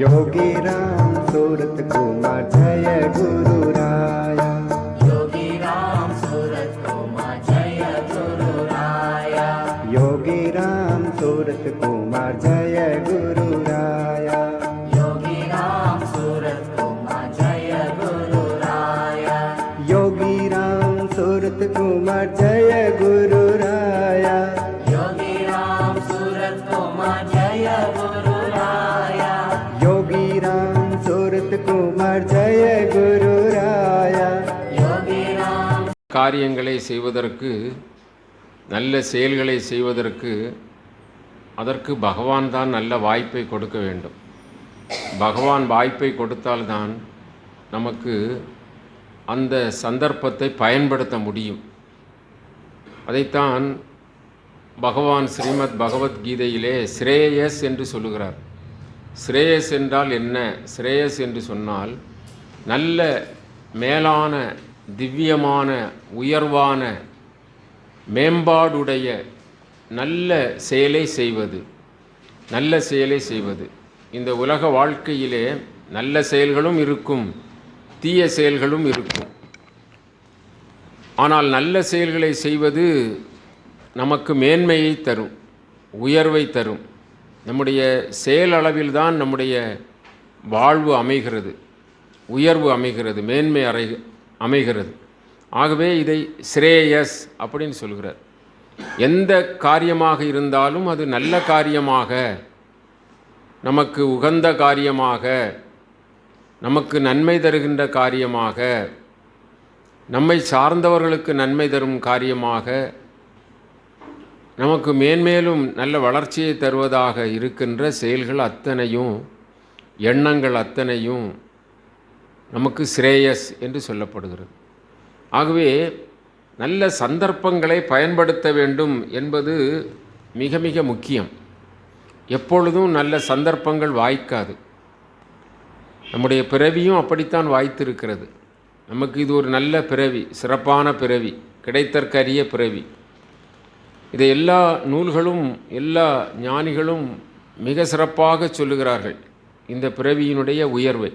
योगी राम सूरत कुमार जय गुरु राया। योगी राम सूरत कुमार जय गुरु राया। योगी राम सूरत कुमार जय गुरु राया। योगी राम सूरत कुमार जय गुरु राया। योगी राम सूरत कुमार जय गुरु राया। योगी राम सूरत कुमार जय गुरु राया। योगी राम सूरत कुमार जय गुरु राया। योगी राम காரியங்களை செய்வதற்கு, நல்ல செயல்களை செய்வதற்கு அதற்கு பகவான் தான் நல்ல வாய்ப்பை கொடுக்க வேண்டும். பகவான் வாய்ப்பை கொடுத்தால்தான் நமக்கு அந்த சந்தர்ப்பத்தை பயன்படுத்த முடியும். அதைத்தான் பகவான் ஸ்ரீமத் பகவத்கீதையிலே ஸ்ரேயஸ் என்று சொல்லுகிறார். ஸ்ரேயஸ் என்றால் என்ன? ஸ்ரேயஸ் என்று சொன்னால் நல்ல மேலான திவ்யமான உயர்வான மேம்பாடுடைய நல்ல செயலை செய்வது. நல்ல செயலை செய்வது. இந்த உலக வாழ்க்கையிலே நல்ல செயல்களும் இருக்கும், தீய செயல்களும் இருக்கும். ஆனால் நல்ல செயல்களை செய்வது நமக்கு மேன்மையை தரும், உயர்வை தரும். நம்முடைய செயலளவில்தான் நம்முடைய வாழ்வு அமைகிறது, உயர்வு அமைகிறது, மேன்மை அமைகிறது. ஆகவே இதை ஸ்ரேயஸ் அப்படின்னு சொல்கிறார். எந்த காரியமாக இருந்தாலும் அது நல்ல காரியமாக, நமக்கு உகந்த காரியமாக, நமக்கு நன்மை தருகின்ற காரியமாக, நம்மை சார்ந்தவர்களுக்கு நன்மை தரும் காரியமாக, நமக்கு மேன்மேலும் நல்ல வளர்ச்சியை தருவதாக இருக்கின்ற செயல்கள் அத்தனையும், எண்ணங்கள் அத்தனையும் நமக்கு ஸ்ரேயஸ் என்று சொல்லப்படுகிறது. ஆகவே நல்ல சந்தர்ப்பங்களை பயன்படுத்த வேண்டும் என்பது மிக மிக முக்கியம். எப்பொழுதும் நல்ல சந்தர்ப்பங்கள் வாய்க்காது. நம்முடைய பிறவியும் அப்படித்தான் வாய்த்திருக்கிறது. நமக்கு இது ஒரு நல்ல பிறவி, சிறப்பான பிறவி, கிடைத்தற்கரிய பிறவி. இதை எல்லா நூல்களும் எல்லா ஞானிகளும் மிக சிறப்பாக சொல்லுகிறார்கள், இந்த பிறவியினுடைய உயர்வை.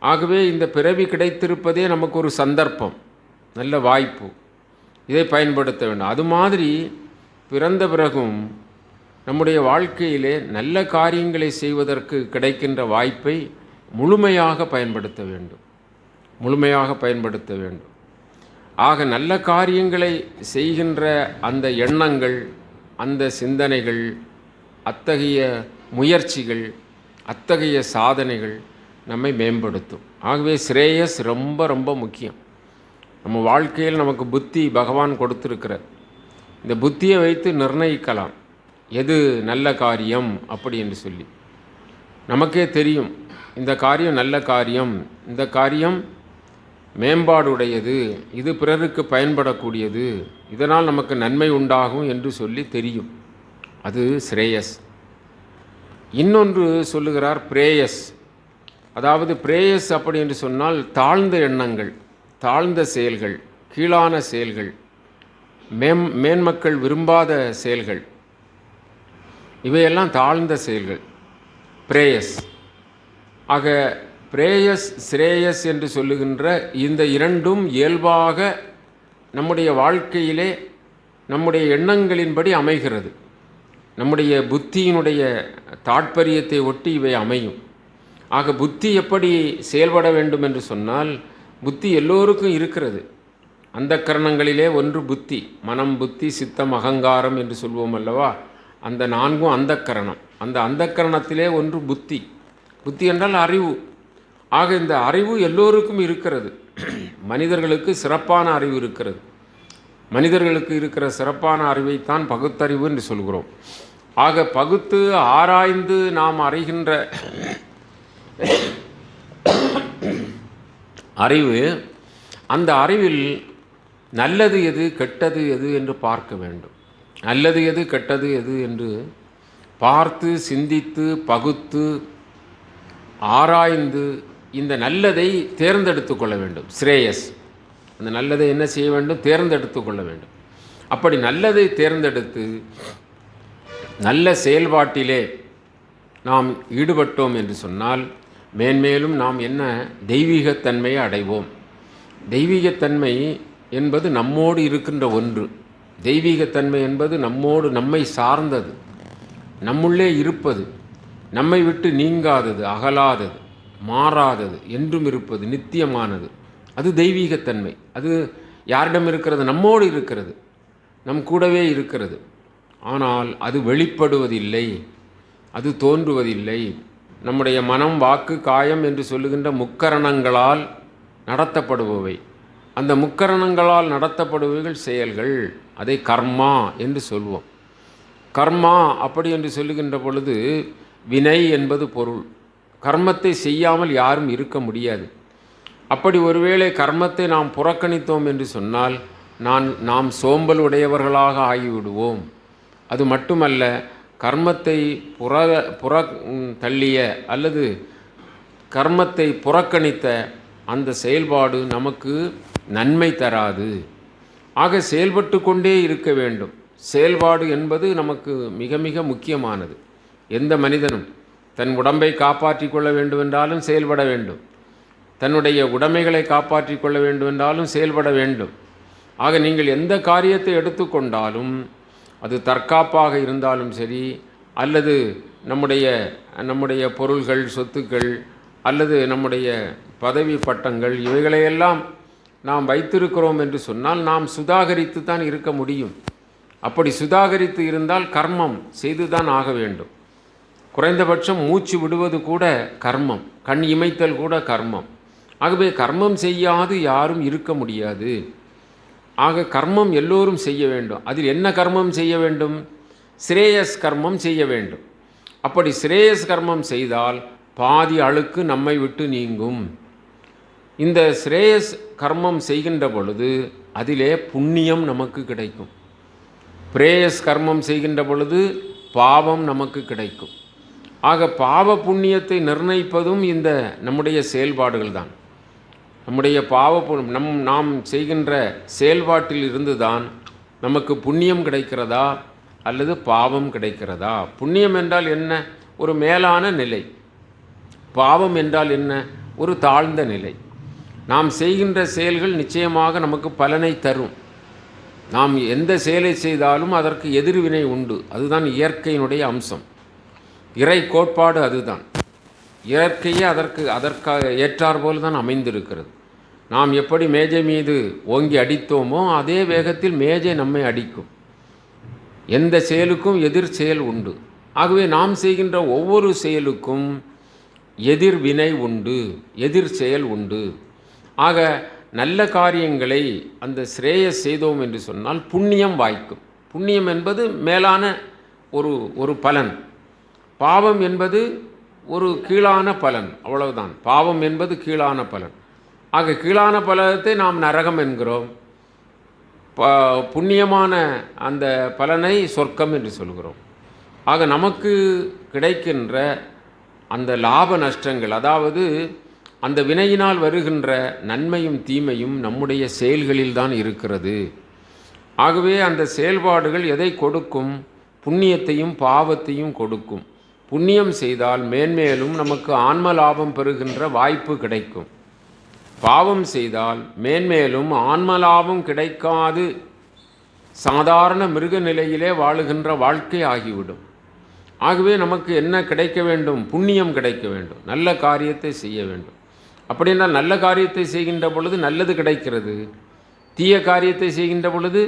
ஆகவே இந்த பிறவி கிடைத்திருப்பதே நமக்கு ஒரு சந்தர்ப்பம், நல்ல வாய்ப்பு. இதை பயன்படுத்த வேண்டும். அது மாதிரி பிறந்த பிறகும் நம்முடைய வாழ்க்கையிலே நல்ல காரியங்களை செய்வதற்கு கிடைக்கின்ற வாய்ப்பை முழுமையாக பயன்படுத்த வேண்டும், முழுமையாக பயன்படுத்த வேண்டும். ஆக நல்ல காரியங்களை செய்கின்ற அந்த எண்ணங்கள், அந்த சிந்தனைகள், அத்தகைய முயற்சிகள், அத்தகைய சாதனைகள் நம்மை மேம்படுத்தும். ஆகவே ஸ்ரேயஸ் ரொம்ப ரொம்ப முக்கியம். நம்ம வாழ்க்கையில் நமக்கு புத்தி பகவான் கொடுத்துருக்கிறார். இந்த புத்தியை வைத்து நிர்ணயிக்கலாம் எது நல்ல காரியம் அப்படி என்று சொல்லி. நமக்கே தெரியும் இந்த காரியம் நல்ல காரியம், இந்த காரியம் மேம்பாடுடையது, இது பிறருக்கு பயன்படக்கூடியது, இதனால் நமக்கு நன்மை உண்டாகும் என்று சொல்லி தெரியும். அது ஸ்ரேயஸ். இன்னொன்று சொல்லுகிறார் பிரேயஸ். அதாவது பிரேயஸ் அப்படி என்று சொன்னால் தாழ்ந்த எண்ணங்கள், தாழ்ந்த செயல்கள், கீழான செயல்கள், மேன்மக்கள் விரும்பாத செயல்கள், இவையெல்லாம் தாழ்ந்த செயல்கள், பிரேயஸ். ஆக பிரேயஸ் ஸ்ரேயஸ் என்று சொல்லுகின்ற இந்த இரண்டும் இயல்பாக நம்முடைய வாழ்க்கையிலே நம்முடைய எண்ணங்களின்படி அமைகிறது. நம்முடைய புத்தியினுடைய தாற்பயத்தை ஒட்டி இவை அமையும். ஆக புத்தி எப்படி செயல்பட வேண்டும் என்று சொன்னால், புத்தி எல்லோருக்கும் இருக்கிறது. அந்த கரணங்களிலே ஒன்று புத்தி, மனம், புத்தி, சித்தம், அகங்காரம் என்று சொல்வோம் அல்லவா? அந்த நான்கும் அந்த கரணம். அந்த அந்த கரணத்திலே ஒன்று புத்தி. புத்தி என்றால் அறிவு. ஆக இந்த அறிவு எல்லோருக்கும் இருக்கிறது. மனிதர்களுக்கு சிறப்பான அறிவு இருக்கிறது. மனிதர்களுக்கு இருக்கிற சிறப்பான அறிவைத்தான் பகுத்தறிவு என்று சொல்கிறோம். ஆக பகுத்து ஆராய்ந்து நாம் அறிகின்ற அறிவு, அந்த அறிவில் நல்லது எது கெட்டது எது என்று பார்க்க வேண்டும். நல்லது எது கெட்டது எது என்று பார்த்து சிந்தித்து பகுத்து ஆராய்ந்து இந்த நல்லதை தேர்ந்தெடுத்து கொள்ள வேண்டும். ஸ்ரேயஸ். அந்த நல்லதை என்ன செய்ய வேண்டும்? தேர்ந்தெடுத்து கொள்ள வேண்டும். அப்படி நல்லதை தேர்ந்தெடுத்து நல்ல செயல்பாட்டிலே நாம் ஈடுபட்டோம் என்று சொன்னால் மேன்மேலும் நாம் என்ன தெய்வீகத்தன்மையை அடைவோம். தெய்வீகத்தன்மை என்பது நம்மோடு இருக்கின்ற ஒன்று. தெய்வீகத்தன்மை என்பது நம்மை சார்ந்தது, நம்முள்ளே இருப்பது, நம்மை விட்டு நீங்காதது, அகலாதது, மாறாதது, என்றும் இருப்பது, நித்தியமானது. அது தெய்வீகத்தன்மை. அது யாரிடம் இருக்கிறது? நம்மோடு இருக்கிறது, நம் கூடவே இருக்கிறது. ஆனால் அது வெளிப்படுவதில்லை, அது தோன்றுவதில்லை. நம்முடைய மனம், வாக்கு, காயம் என்று சொல்லுகின்ற முக்கரணங்களால் நடத்தப்படுபவை. அந்த முக்கரணங்களால் நடத்தப்படுபவைகள் செயல்கள். அதை கர்மா என்று சொல்வோம். கர்மா அப்படி என்று சொல்லுகின்ற பொழுது வினை என்பது பொருள். கர்மத்தை செய்யாமல் யாரும் இருக்க முடியாது. அப்படி ஒருவேளை கர்மத்தை நாம் புறக்கணித்தோம் என்று சொன்னால் நாம் சோம்பல் உடையவர்களாக ஆகிவிடுவோம். அது மட்டுமல்ல, கர்மத்தை தள்ளிய அல்லது கர்மத்தை புறக்கணித்த அந்த செயல்பாடு நமக்கு நன்மை தராது. ஆக செயல்பட்டு கொண்டே இருக்க வேண்டும். செயல்பாடு என்பது நமக்கு மிக மிக முக்கியமானது. எந்த மனிதனும் தன் உடம்பை காப்பாற்றி கொள்ள வேண்டுமென்றாலும் செயல்பட வேண்டும், தன்னுடைய உடைமைகளை காப்பாற்றி கொள்ள வேண்டுமென்றாலும் செயல்பட வேண்டும். ஆக நீங்கள் எந்த காரியத்தை எடுத்துக்கொண்டாலும் அது தற்காப்பாக இருந்தாலும் சரி, அல்லது நம்முடைய பொருள்கள், சொத்துக்கள், அல்லது நம்முடைய பதவி பட்டங்கள், இவைகளையெல்லாம் நாம் வைத்திருக்கிறோம் என்று சொன்னால் நாம் சுதாகரித்து தான் இருக்க முடியும். அப்படி சுதாகரித்து இருந்தால் கர்மம் செய்து தான் ஆக வேண்டும். குறைந்தபட்சம் மூச்சு விடுவது கூட கர்மம், கண் இமைத்தல் கூட கர்மம். ஆகவே கர்மம் செய்யாது யாரும் இருக்க முடியாது. ஆக கர்மம் எல்லோரும் செய்ய வேண்டும். அதில் என்ன கர்மம் செய்ய வேண்டும்? ஸ்ரேயஸ் கர்மம் செய்ய வேண்டும். அப்படி ஸ்ரேயஸ் கர்மம் செய்தால் பாதி அழுக்கு நம்மை விட்டு நீங்கும். இந்த ஸ்ரேயஸ் கர்மம் செய்கின்ற பொழுது அதிலே புண்ணியம் நமக்கு கிடைக்கும். பிரேயஸ் கர்மம் செய்கின்ற பொழுது பாவம் நமக்கு கிடைக்கும். ஆக பாவ புண்ணியத்தை நிர்ணயிப்பதும் இந்த நம்முடைய செயல்பாடுகள் தான். நம்முடைய நாம் செய்கின்ற செயல்பாட்டில் இருந்து தான் நமக்கு புண்ணியம் கிடைக்கிறதா அல்லது பாவம் கிடைக்கிறதா. புண்ணியம் என்றால் என்ன? ஒரு மேலான நிலை. பாவம் என்றால் என்ன? ஒரு தாழ்ந்த நிலை. நாம் செய்கின்ற செயல்கள் நிச்சயமாக நமக்கு பலனை தரும். நாம் எந்த செயலை செய்தாலும் அதற்கு எதிர்வினை உண்டு. அதுதான் இயற்கையினுடைய அம்சம். இறை கோட்பாடு அதுதான். இயற்கையே அதற்காக ஏற்றாற்போல் தான் அமைந்திருக்கிறது. நாம் எப்படி மேஜை மீது ஓங்கி அடித்தோமோ அதே வேகத்தில் மேஜை நம்மை அடிக்கும். எந்த செயலுக்கும் எதிர் செயல் உண்டு. ஆகவே நாம் செய்கின்ற ஒவ்வொரு செயலுக்கும் எதிர்வினை உண்டு, எதிர் செயல் உண்டு. ஆக நல்ல காரியங்களை அந்த ஸ்ரேயஸ் செய்தோம் என்று சொன்னால் புண்ணியம் வாய்க்கும். புண்ணியம் என்பது மேலான ஒரு பலன். பாவம் என்பது ஒரு கீழான பலன், அவ்வளவுதான். பாவம் என்பது கீழான பலன். ஆக கீழான பலத்தை நாம் நரகம் என்கிறோம். புண்ணியமான அந்த பலனை சொர்க்கம் என்று சொல்கிறோம். ஆக நமக்கு கிடைக்கின்ற அந்த லாப நஷ்டங்கள், அதாவது அந்த வினையினால் வருகின்ற நன்மையும் தீமையும் நம்முடைய செயல்களில் தான் இருக்கிறது. ஆகவே அந்த செயல்பாடுகள் எதை கொடுக்கும்? புண்ணியத்தையும் பாவத்தையும் கொடுக்கும். புண்ணியம் செய்தால் மேன்மேலும் நமக்கு ஆன்ம லாபம் பெறுகின்ற வாய்ப்பு கிடைக்கும். பாவம் செய்தால் மேன்மேலும் ஆன்ம லாபம் கிடைக்காது சாதாரண மிருக நிலையிலே வாழுகின்ற வாழ்க்கை ஆகிவிடும். ஆகவே நமக்கு என்ன கிடைக்க வேண்டும்? புண்ணியம் கிடைக்க வேண்டும். நல்ல காரியத்தை செய்ய வேண்டும். அப்படின்னா நல்ல காரியத்தை செய்கின்ற பொழுது நல்லது கிடைக்கிறது, தீய காரியத்தை செய்கின்ற பொழுது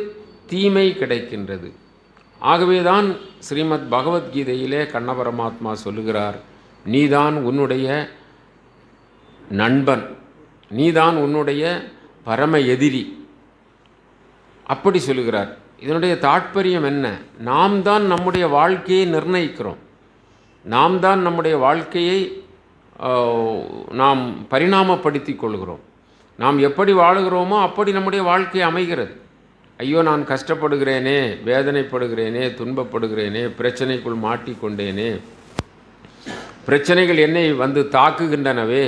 தீமை கிடைக்கின்றது. ஆகவே தான் ஸ்ரீமத் பகவத்கீதையிலே கண்ண பரமாத்மா சொல்லுகிறார், நீதான் உன்னுடைய நண்பன், நீதான் உன்னுடைய பரம எதிரி. அப்படி சொல்லுகிறார். இதனுடைய தாற்பயம் என்ன? நாம் தான் நம்முடைய வாழ்க்கையை நிர்ணயிக்கிறோம். நாம் தான் நம்முடைய வாழ்க்கையை நாம் பரிணாமப்படுத்தி கொள்கிறோம். நாம் எப்படி வாழுகிறோமோ அப்படி நம்முடைய வாழ்க்கை அமைகிறது. ஐயோ, நான் கஷ்டப்படுகிறேனே, வேதனைப்படுகிறேனே, துன்பப்படுகிறேனே, பிரச்சனைக்குள் மாட்டிக்கொண்டேனே, பிரச்சனைகள் என்னை வந்து தாக்குகின்றனவே,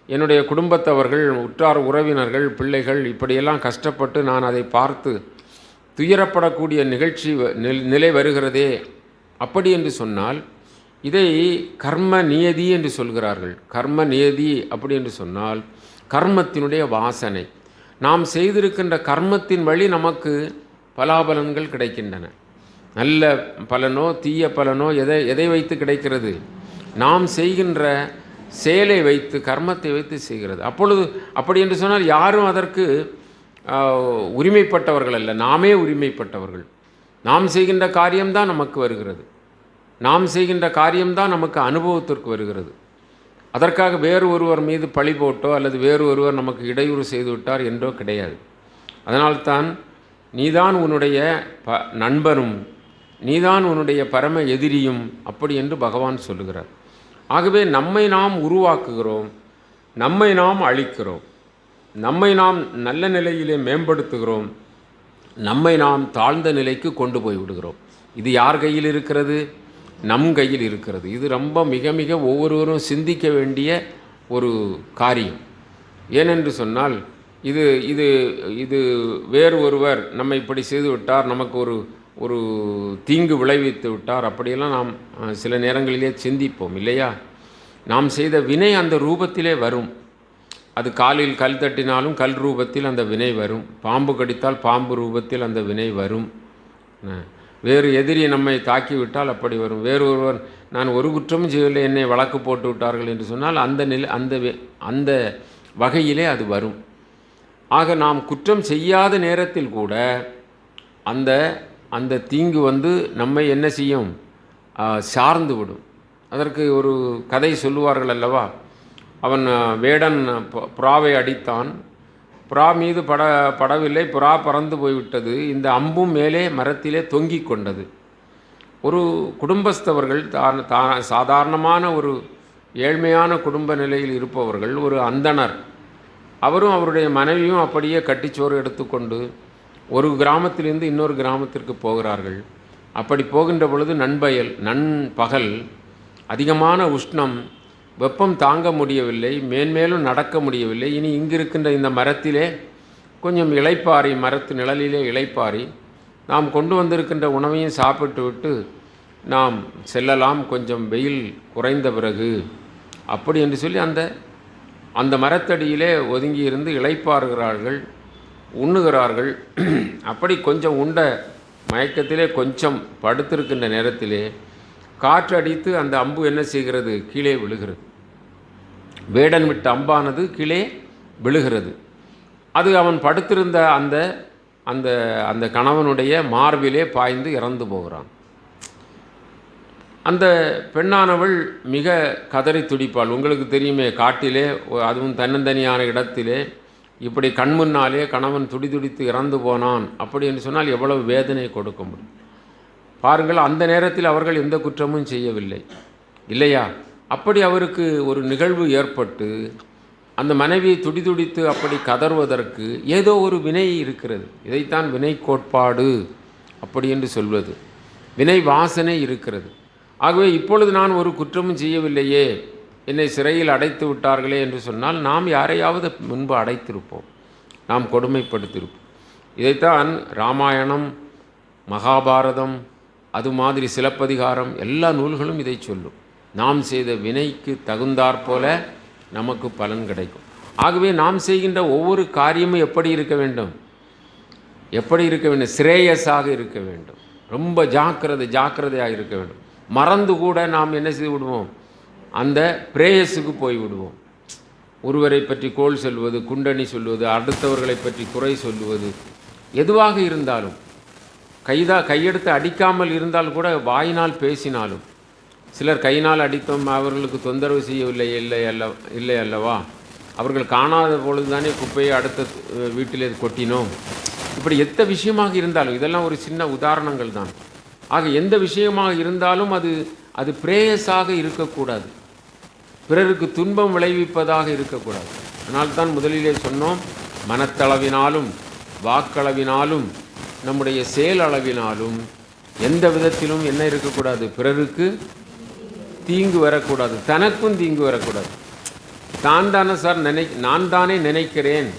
என்னுடைய குடும்பத்தவர்கள், உற்றார் உறவினர்கள், பிள்ளைகள் இப்படியெல்லாம் கஷ்டப்பட்டு நான் அதை பார்த்து துயரப்படக்கூடிய நிலை வருகிறதே. அப்படி என்று சொன்னால் இதை கர்ம நியதி என்று சொல்கிறார்கள். கர்ம நியதி அப்படி என்று சொன்னால் கர்மத்தினுடைய வாசனை. நாம் செய்திருக்கின்ற கர்மத்தின் வழி நமக்கு பலாபலன்கள் கிடைக்கின்றன. நல்ல பலனோ தீய பலனோ எதை வைத்து கிடைக்கிறது? நாம் செய்கின்ற செயலை வைத்து, கர்மத்தை வைத்து செய்கிறது. அப்பொழுது அப்படி என்று சொன்னால் யாரும் அதற்கு உரிமைப்பட்டவர்கள் அல்ல, நாமே உரிமைப்பட்டவர்கள். நாம் செய்கின்ற காரியம்தான் நமக்கு வருகிறது, நாம் செய்கின்ற காரியம்தான் நமக்கு அனுபவத்திற்கு வருகிறது. அதற்காக வேறு ஒருவர் மீது பழி போட்டோ அல்லது வேறு ஒருவர் நமக்கு இடையூறு செய்து விட்டார் என்றோ கிடையாது. அதனால்தான் நீதான் உன்னுடைய நண்பனும் நீதான் உன்னுடைய பரம எதிரியும் அப்படி என்று பகவான் சொல்லுகிறார். ஆகவே நம்மை நாம் உருவாக்குகிறோம், நம்மை நாம் அழிக்கிறோம், நம்மை நாம் நல்ல நிலையிலே மேம்படுத்துகிறோம், நம்மை நாம் தாழ்ந்த நிலைக்கு கொண்டு போய் விடுகிறோம். இது யார் கையில் இருக்கிறது? நம் கையில் இருக்கிறது. இது ரொம்ப மிக மிக ஒவ்வொருவரும் சிந்திக்க வேண்டிய ஒரு காரியம். ஏனென்று சொன்னால் இது இது இது வேறு ஒருவர் நம்மை இப்படி செய்து விட்டார், நமக்கு ஒரு தீங்கு விளைவித்து விட்டார், அப்படியெல்லாம் நாம் சில நேரங்களிலே சிந்திப்போம் இல்லையா? நாம் செய்த வினை அந்த ரூபத்திலே வரும். அது காலில் கல் தட்டினாலும் கல் ரூபத்தில் அந்த வினை வரும். பாம்பு கடித்தால் பாம்பு ரூபத்தில் அந்த வினை வரும். வேறு எதிரி நம்மை தாக்கிவிட்டால் அப்படி வரும். வேறு ஒருவர் நான் ஒரு குற்றமும் செய்யவில்லை, என்னை வழக்கு போட்டு விட்டார்கள் என்று சொன்னால் அந்த வகையிலே அது வரும். ஆக நாம் குற்றம் செய்யாத நேரத்தில் கூட அந்த தீங்கு வந்து நம்மை என்ன செய்யும்? சார்ந்து விடும். அதற்கு ஒரு கதை சொல்லுவார்கள் அல்லவா? அவன் வேடன் புறாவை அடித்தான், புறா மீது படவில்லை, புறா பறந்து போய்விட்டது. இந்த அம்பும் மேலே மரத்திலே தொங்கிக் கொண்டது. ஒரு குடும்பஸ்தவர்கள் சாதாரணமான ஒரு ஏழ்மையான குடும்ப நிலையில் இருப்பவர்கள், ஒரு அந்தணர், அவரும் அவருடைய மனைவியும் அப்படியே கட்டிச்சோறு எடுத்துக்கொண்டு ஒரு கிராமத்திலிருந்து இன்னொரு கிராமத்திற்கு போகிறார்கள். அப்படி போகின்ற பொழுது நண்பகல், அதிகமான உஷ்ணம், வெப்பம் தாங்க முடியவில்லை, மேன்மேலும் நடக்க முடியவில்லை. இனி இங்கிருக்கின்ற இந்த மரத்திலே கொஞ்சம் இளைப்பாரி, மரத்து நிழலிலே இளைப்பாரி நாம் கொண்டு வந்திருக்கின்ற உணவையும் சாப்பிட்டு விட்டு நாம் செல்லலாம், கொஞ்சம் வெயில் குறைந்த பிறகு அப்படி என்று சொல்லி அந்த மரத்தடியிலே ஒதுங்கி இருந்து இளைப்பாறுகிறார்கள், உண்ணுகிறார்கள். அப்படி கொஞ்சம் உண்ட மயக்கத்திலே கொஞ்சம் படுத்திருக்கின்ற நேரத்திலே காற்று அடித்து அந்த அம்பு என்ன செய்கிறது? கீழே விழுகிறது. வேடன் விட்ட அம்பானது கீழே விழுகிறது. அது அவன் படுத்திருந்த அந்த அந்த அந்த கணவனுடைய மார்பிலே பாய்ந்து இறந்து போகிறான். அந்த பெண்ணானவள் மிக கதறி துடிப்பாள். உங்களுக்கு தெரியுமே, காட்டிலே, அதுவும் தன்னந்தனியான இடத்திலே இப்படி கண்முன்னாலே கணவன் துடித்து இறந்து போனான் அப்படி என்று சொன்னால் எவ்வளவு வேதனை கொடுக்க முடியும் பாருங்கள். அந்த நேரத்தில் அவர்கள் எந்த குற்றமும் செய்யவில்லை இல்லையா? அப்படி அவருக்கு ஒரு நிகழ்வு ஏற்பட்டு அந்த மனைவி துடித்து அப்படி கதறுவதற்கு ஏதோ ஒரு வினை இருக்கிறது. இதைத்தான் வினை கோட்பாடு அப்படி என்று சொல்வது. வினை வாசனை இருக்கிறது. ஆகவே இப்பொழுது நான் ஒரு குற்றமும் செய்யவில்லையே, என்னை சிறையில் அடைத்து விட்டார்களே என்று சொன்னால் நாம் யாரையாவது முன்பு அடைத்திருப்போம், நாம் கொடுமைப்படுத்தியிருப்போம். இதைத்தான் ராமாயணம், மகாபாரதம், அது மாதிரி சிலப்பதிகாரம், எல்லா நூல்களும் இதை சொல்லும். நாம் செய்த வினைக்கு தகுந்தாற்போல நமக்கு பலன் கிடைக்கும். ஆகவே நாம் செய்கின்ற ஒவ்வொரு காரியமும் எப்படி இருக்க வேண்டும்? சிரேயஸாக இருக்க வேண்டும். ரொம்ப ஜாக்கிரதையாக இருக்க வேண்டும். மறந்து கூட நாம் என்ன செய்து விடுவோம்? அந்த பிரேயஸுக்கு போய் விடுவோம். ஒருவரை பற்றி கோள் சொல்வது, குண்டனி சொல்வது, அடுத்தவர்களை பற்றி குறை சொல்லுவது, எதுவாக இருந்தாலும், கையெடுத்து அடிக்காமல் இருந்தால் கூட வாயினால் பேசினாலும், சிலர் கையினால் அடித்தோம், அவர்களுக்கு தொந்தரவு செய்யவில்லை இல்லை அல்லவா? அவர்கள் காணாத பொழுது தானே குப்பையை அடுத்த வீட்டிலே கொட்டினோம். இப்படி எந்த விஷயமாக இருந்தாலும், இதெல்லாம் ஒரு சின்ன உதாரணங்கள் தான். ஆக எந்த விஷயமாக இருந்தாலும் அது பிரேயஸாக இருக்கக்கூடாது, பிறருக்கு துன்பம் விளைவிப்பதாக இருக்கக்கூடாது. அதனால்தான் முதலிலே சொன்னோம், மனத்தளவினாலும் வாக்களவினாலும் நம்முடைய செயலளவினாலும் எந்த விதத்திலும் என்ன இருக்கக்கூடாது? பிறருக்கு தீங்கு வரக்கூடாது, தனக்கும் தீங்கு வரக்கூடாது. நான் தானே நினைக்கிறேன்,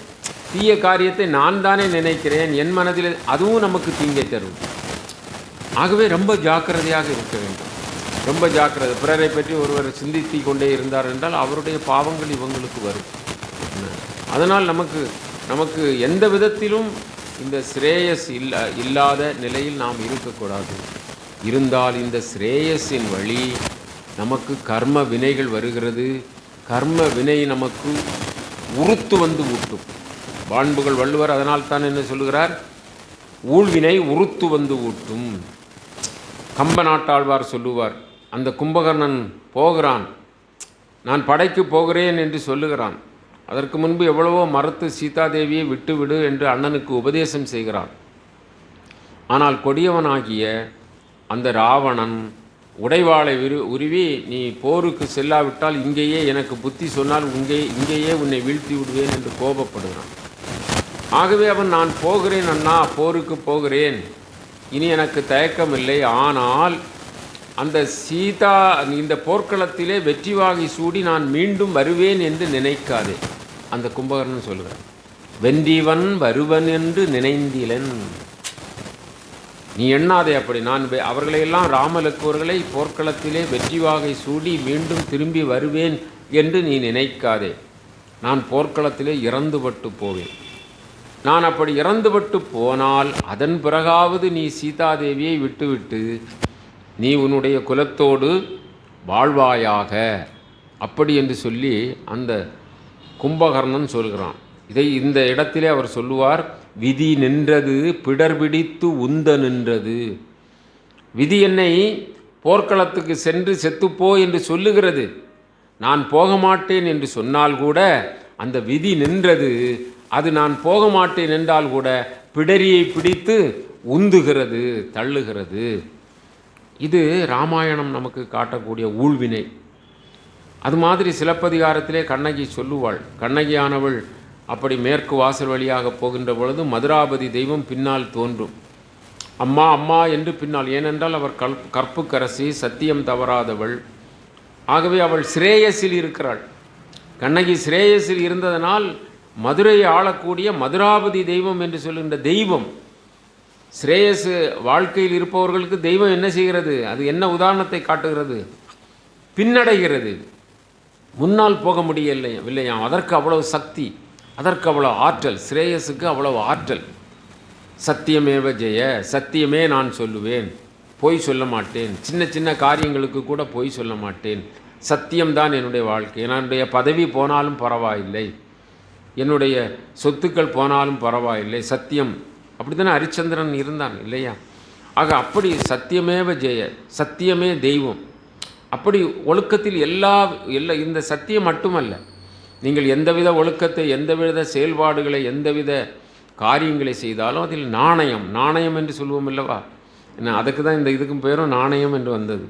தீய காரியத்தை நான் தானே நினைக்கிறேன், என் மனதில் அதுவும் நமக்கு தீங்கை தரும். ஆகவே ரொம்ப ஜாக்கிரதையாக இருக்க வேண்டும். ரொம்ப ஜாக்கிரதை. பிறரை பற்றி ஒருவர் சிந்தித்து கொண்டே இருந்தார் என்றால் அவருடைய பாவங்கள் இவங்களுக்கு வரும். அதனால் நமக்கு எந்த விதத்திலும் இந்த ஸ்ரேயஸ் இல்லாத நிலையில் நாம் இருக்கக்கூடாது. இருந்தால் இந்த ஸ்ரேயஸின் வழி நமக்கு கர்ம வினைகள் வருகிறது. கர்ம வினை நமக்கு உறுத்து வந்து ஊட்டும். வான்புகள் வள்ளுவர் அதனால் தான் என்ன சொல்லுகிறார்? ஊழ்வினை உறுத்து வந்து ஊட்டும். கம்ப நாட்டாழ்வார் சொல்லுவார், அந்த கும்பகர்ணன் போகிறான், நான் படைக்கு போகிறேன் என்று சொல்லுகிறான். அதற்கு முன்பு எவ்வளவோ மறுத்து சீதாதேவியை விட்டுவிடு என்று அண்ணனுக்கு உபதேசம் செய்கிறான். ஆனால் கொடியவனாகிய அந்த ராவணன் உடைவாளை உருவி, நீ போருக்கு செல்லாவிட்டால் இங்கேயே எனக்கு புத்தி சொன்னால் இங்கேயே உன்னை வீழ்த்தி விடுவேன் என்று கோபப்படுகிறான். ஆகவே அவன், நான் போகிறேன் அண்ணா, போருக்கு போகிறேன், இனி எனக்கு தயக்கமில்லை, ஆனால் அந்த சீதா இந்த போர்க்களத்திலே வெற்றி வாகை சூடி நான் மீண்டும் வருவேன் என்று நினைக்காதே. அந்த கும்பகர்ணன் சொல்கிறான், வென்றிவன் வருவன் என்று நினைந்திலன். நீ எண்ணாதே அப்படி. நான் அவர்களையெல்லாம் ராமலக்குவர்களை போர்க்களத்திலே வெற்றி வாகை சூடி மீண்டும் திரும்பி வருவேன் என்று நீ நினைக்காதே. நான் போர்க்களத்திலே இறந்துபட்டு போவேன். நான் அப்படி இறந்துபட்டு போனால் அதன் பிறகாவது நீ சீதாதேவியை விட்டுவிட்டு நீ உன்னுடைய குலத்தோடு வாழ்வாயாக, அப்படி என்று சொல்லி அந்த கும்பகர்ணன் சொல்கிறான். இந்த இடத்திலே அவர் சொல்லுவார், விதி நின்றது பிடர்பிடித்து உந்த நின்றது. விதி என்னை போர்க்களத்துக்கு சென்று செத்துப்போ என்று சொல்லுகிறது. நான் போக மாட்டேன் என்று சொன்னால் கூட அந்த விதி நின்றது. அது நான் போக மாட்டேன் என்றால் கூட பிடரியை பிடித்து உந்துகிறது, தள்ளுகிறது. இது ராமாயணம் நமக்கு காட்டக்கூடிய ஊழ்வினை. அது மாதிரி சிலப்பதிகாரத்திலே கண்ணகி சொல்லுவாள். கண்ணகியானவள் அப்படி மேற்கு வாசல் வழியாக போகின்ற பொழுது மதுராபதி தெய்வம் பின்னால் தோன்றும். அம்மா அம்மா என்று பின்னால். ஏனென்றால் அவர் கற்புக்கரசி, சத்தியம் தவறாதவள். ஆகவே அவள் ஸ்ரேயஸில் இருக்கிறாள். கண்ணகி ஸ்ரேயஸில் இருந்ததனால் மதுரையை ஆளக்கூடிய மதுராபதி தெய்வம் என்று சொல்கின்ற தெய்வம், ஸ்ரேயஸ் வாழ்க்கையில் இருப்பவர்களுக்கு தெய்வம் என்ன செய்கிறது? அது என்ன உதாரணத்தை காட்டுகிறது? பின்னடைகிறது, முன்னால் போக முடியவில்லையாம். அதற்கு அவ்வளவு சக்தி, அதற்கு அவ்வளோ ஆற்றல், ஸ்ரேயஸுக்கு அவ்வளவு ஆற்றல். சத்தியமேவ ஜெய, சத்தியமே நான் சொல்லுவேன், பொய் சொல்ல மாட்டேன். சின்ன சின்ன காரியங்களுக்கு கூட பொய் சொல்ல மாட்டேன். சத்தியம்தான் என்னுடைய வாழ்க்கை. என்னுடைய பதவி போனாலும் பரவாயில்லை, என்னுடைய சொத்துக்கள் போனாலும் பரவாயில்லை, சத்தியம். அப்படி தானே ஹரிச்சந்திரன் இருந்தான் இல்லையா? ஆக அப்படி சத்தியமேவ ஜெய, சத்தியமே தெய்வம். அப்படி ஒழுக்கத்தில் எல்லா இந்த சத்தியம் மட்டுமல்ல, நீங்கள் எந்தவித ஒழுக்கத்தை, எந்தவித செயல்பாடுகளை, எந்தவித காரியங்களை செய்தாலும் அதில் நாணயம் என்று சொல்லுவோம் அல்லவா? என்ன, அதுக்கு தான் இந்த இதுக்கும் பேரும் நாணயம் என்று வந்தது.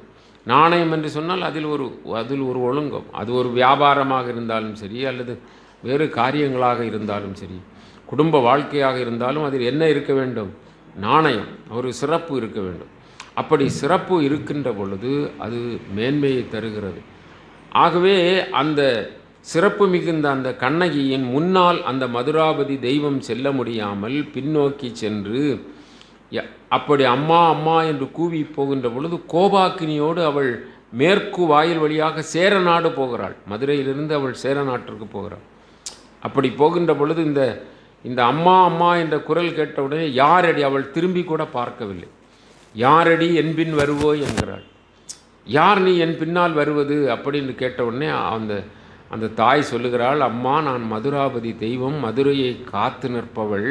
நாணயம் என்று சொன்னால் அதில் ஒரு ஒழுங்கம். அது ஒரு வியாபாரமாக இருந்தாலும் சரி, அல்லது வேறு காரியங்களாக இருந்தாலும் சரி, குடும்ப வாழ்க்கையாக இருந்தாலும் அதில் என்ன இருக்க வேண்டும்? நாணயம், ஒரு சிறப்பு இருக்க வேண்டும். அப்படி சிறப்பு இருக்கின்ற பொழுது அது மேன்மையை தருகிறது. ஆகவே அந்த சிறப்பு மிகுந்த அந்த கண்ணகியின் முன்னால் அந்த மதுராபதி தெய்வம் செல்ல முடியாமல் பின்னோக்கி சென்று அப்படி அம்மா அம்மா என்று கூவி போகின்ற பொழுது கோபாக்கினியோடு அவள் மேற்கு வாயில் வழியாக சேரநாடு போகிறாள். மதுரையிலிருந்து அவள் சேரநாட்டிற்கு போகிறாள். அப்படி போகின்ற பொழுது இந்த அம்மா அம்மா என்ற குரல் கேட்டவுடனே யாரடி, அவள் திரும்பி கூட பார்க்கவில்லை. யாரடி என்பின் வருவோய் என்கிறாள். யார் நீ என் பின்னால் வருவது அப்படின்னு கேட்டவுடனே அந்த தாய் சொல்லுகிறாள், அம்மா நான் மதுராபதி தெய்வம், மதுரையை காத்து நிற்பவள்.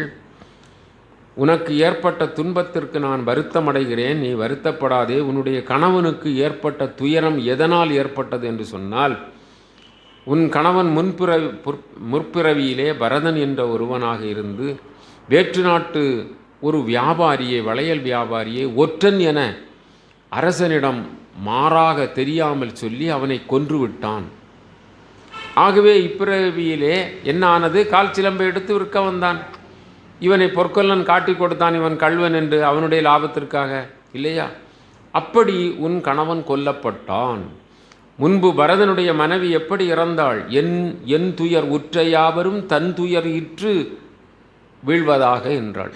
உனக்கு ஏற்பட்ட துன்பத்திற்கு நான் வருத்தமடைகிறேன், நீ வருத்தப்படாதே. உன்னுடைய கணவனுக்கு ஏற்பட்ட துயரம் எதனால் ஏற்பட்டது என்று சொன்னால், உன் கணவன் முற்பிறவியிலே பரதன் என்ற ஒருவனாக இருந்து வேற்று நாட்டு ஒரு வியாபாரியை, வளையல் வியாபாரியை ஒற்றன் என அரசனிடம் மாறாக தெரியாமல் சொல்லி அவனை கொன்று விட்டான். ஆகவே இப்பிறவியிலே என்ன ஆனது? கால் சிலம்பை எடுத்து விற்க வந்தான். இவனை பொற்கொல்லன் காட்டி கொடுத்தான், இவன் கள்வன் என்று, அவனுடைய லாபத்திற்காக இல்லையா? அப்படி உன் கணவன் கொல்லப்பட்டான். முன்பு பரதனுடைய மனைவி எப்படி இறந்தாள்? என் துயர் உற்ற யாவரும் தன் துயர் இற்று வீழ்வதாக என்றாள்.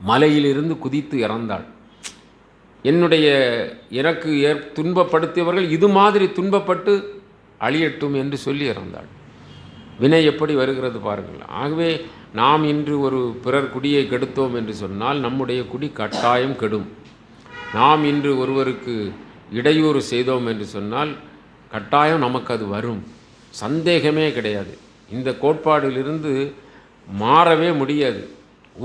மலையிலிருந்து குதித்து இறந்தாள். எனக்கு துன்பப்படுத்தியவர்கள் இது மாதிரி துன்பப்பட்டு அழியட்டும் என்று சொல்லி இறந்தாள். வினை எப்படி வருகிறது பாருங்கள். ஆகவே நாம் இன்று ஒரு பிறர் குடியை கெடுத்தோம் என்று சொன்னால் நம்முடைய குடி கட்டாயம் கெடும். நாம் இன்று ஒருவருக்கு இடையூறு செய்தோம் என்று சொன்னால் கட்டாயம் நமக்கு அது வரும், சந்தேகமே கிடையாது. இந்த கோட்பாடிலிருந்து மாறவே முடியாது.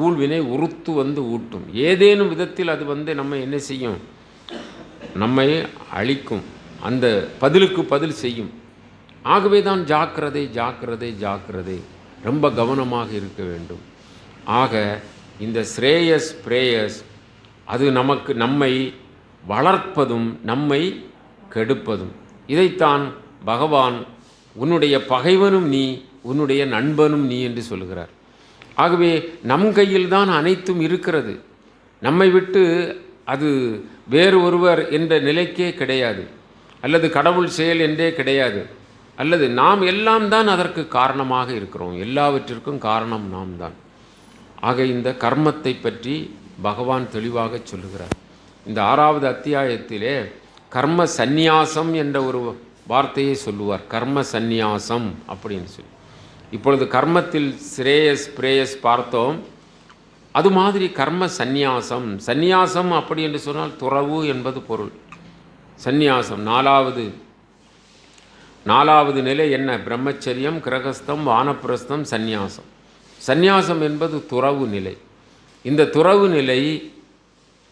ஊழ்வினை உறுத்து வந்து ஊட்டும். ஏதேனும் விதத்தில் அது நம்ம என்ன செய்யும்? நம்மை அழிக்கும், அந்த பதிலுக்கு பதில் செய்யும். ஆகவே தான் ஜாக்கிரதை ஜாக்கிரதை ஜாக்கிரதை, ரொம்ப கவனமாக இருக்க வேண்டும். ஆக இந்த ஸ்ரேயஸ் பிரேயஸ் அது நம்மை வளர்ப்பதும் நம்மை கெடுப்பதும். இதைத்தான் பகவான் உன்னுடைய பகைவனும் நீ, உன்னுடைய நண்பனும் நீ என்று சொல்கிறார். ஆகவே நம் கையில் தான் அனைத்தும் இருக்கிறது. நம்மை விட்டு அது வேறு ஒருவர் என்ற நிலைக்கே கிடையாது, அல்லது கடவுள் செயல் என்றே கிடையாது, அல்லது நாம் எல்லாம் தான் அதற்கு காரணமாக இருக்கிறோம். எல்லாவற்றிற்கும் காரணம் நாம் தான். ஆக இந்த கர்மத்தை பற்றி பகவான் தெளிவாக சொல்லுகிறார். இந்த 6வது அத்தியாயத்திலே கர்ம சந்நியாசம் என்ற ஒரு வார்த்தையை சொல்லுவார். கர்ம சந்நியாசம் அப்படின்னு சொல்லி. இப்பொழுது கர்மத்தில் ஸ்ரேயஸ் பிரேயஸ் பார்த்தோம். அது மாதிரி கர்ம சந்நியாசம், சந்நியாசம் அப்படி என்று சொன்னால் துறவு என்பது பொருள். சந்நியாசம் நாலாவது நிலை என்ன? பிரம்மச்சரியம், கிரகஸ்தம், வானப்பிரஸ்தம், சந்நியாசம். சந்நியாசம் என்பது துறவு நிலை. இந்த துறவு நிலை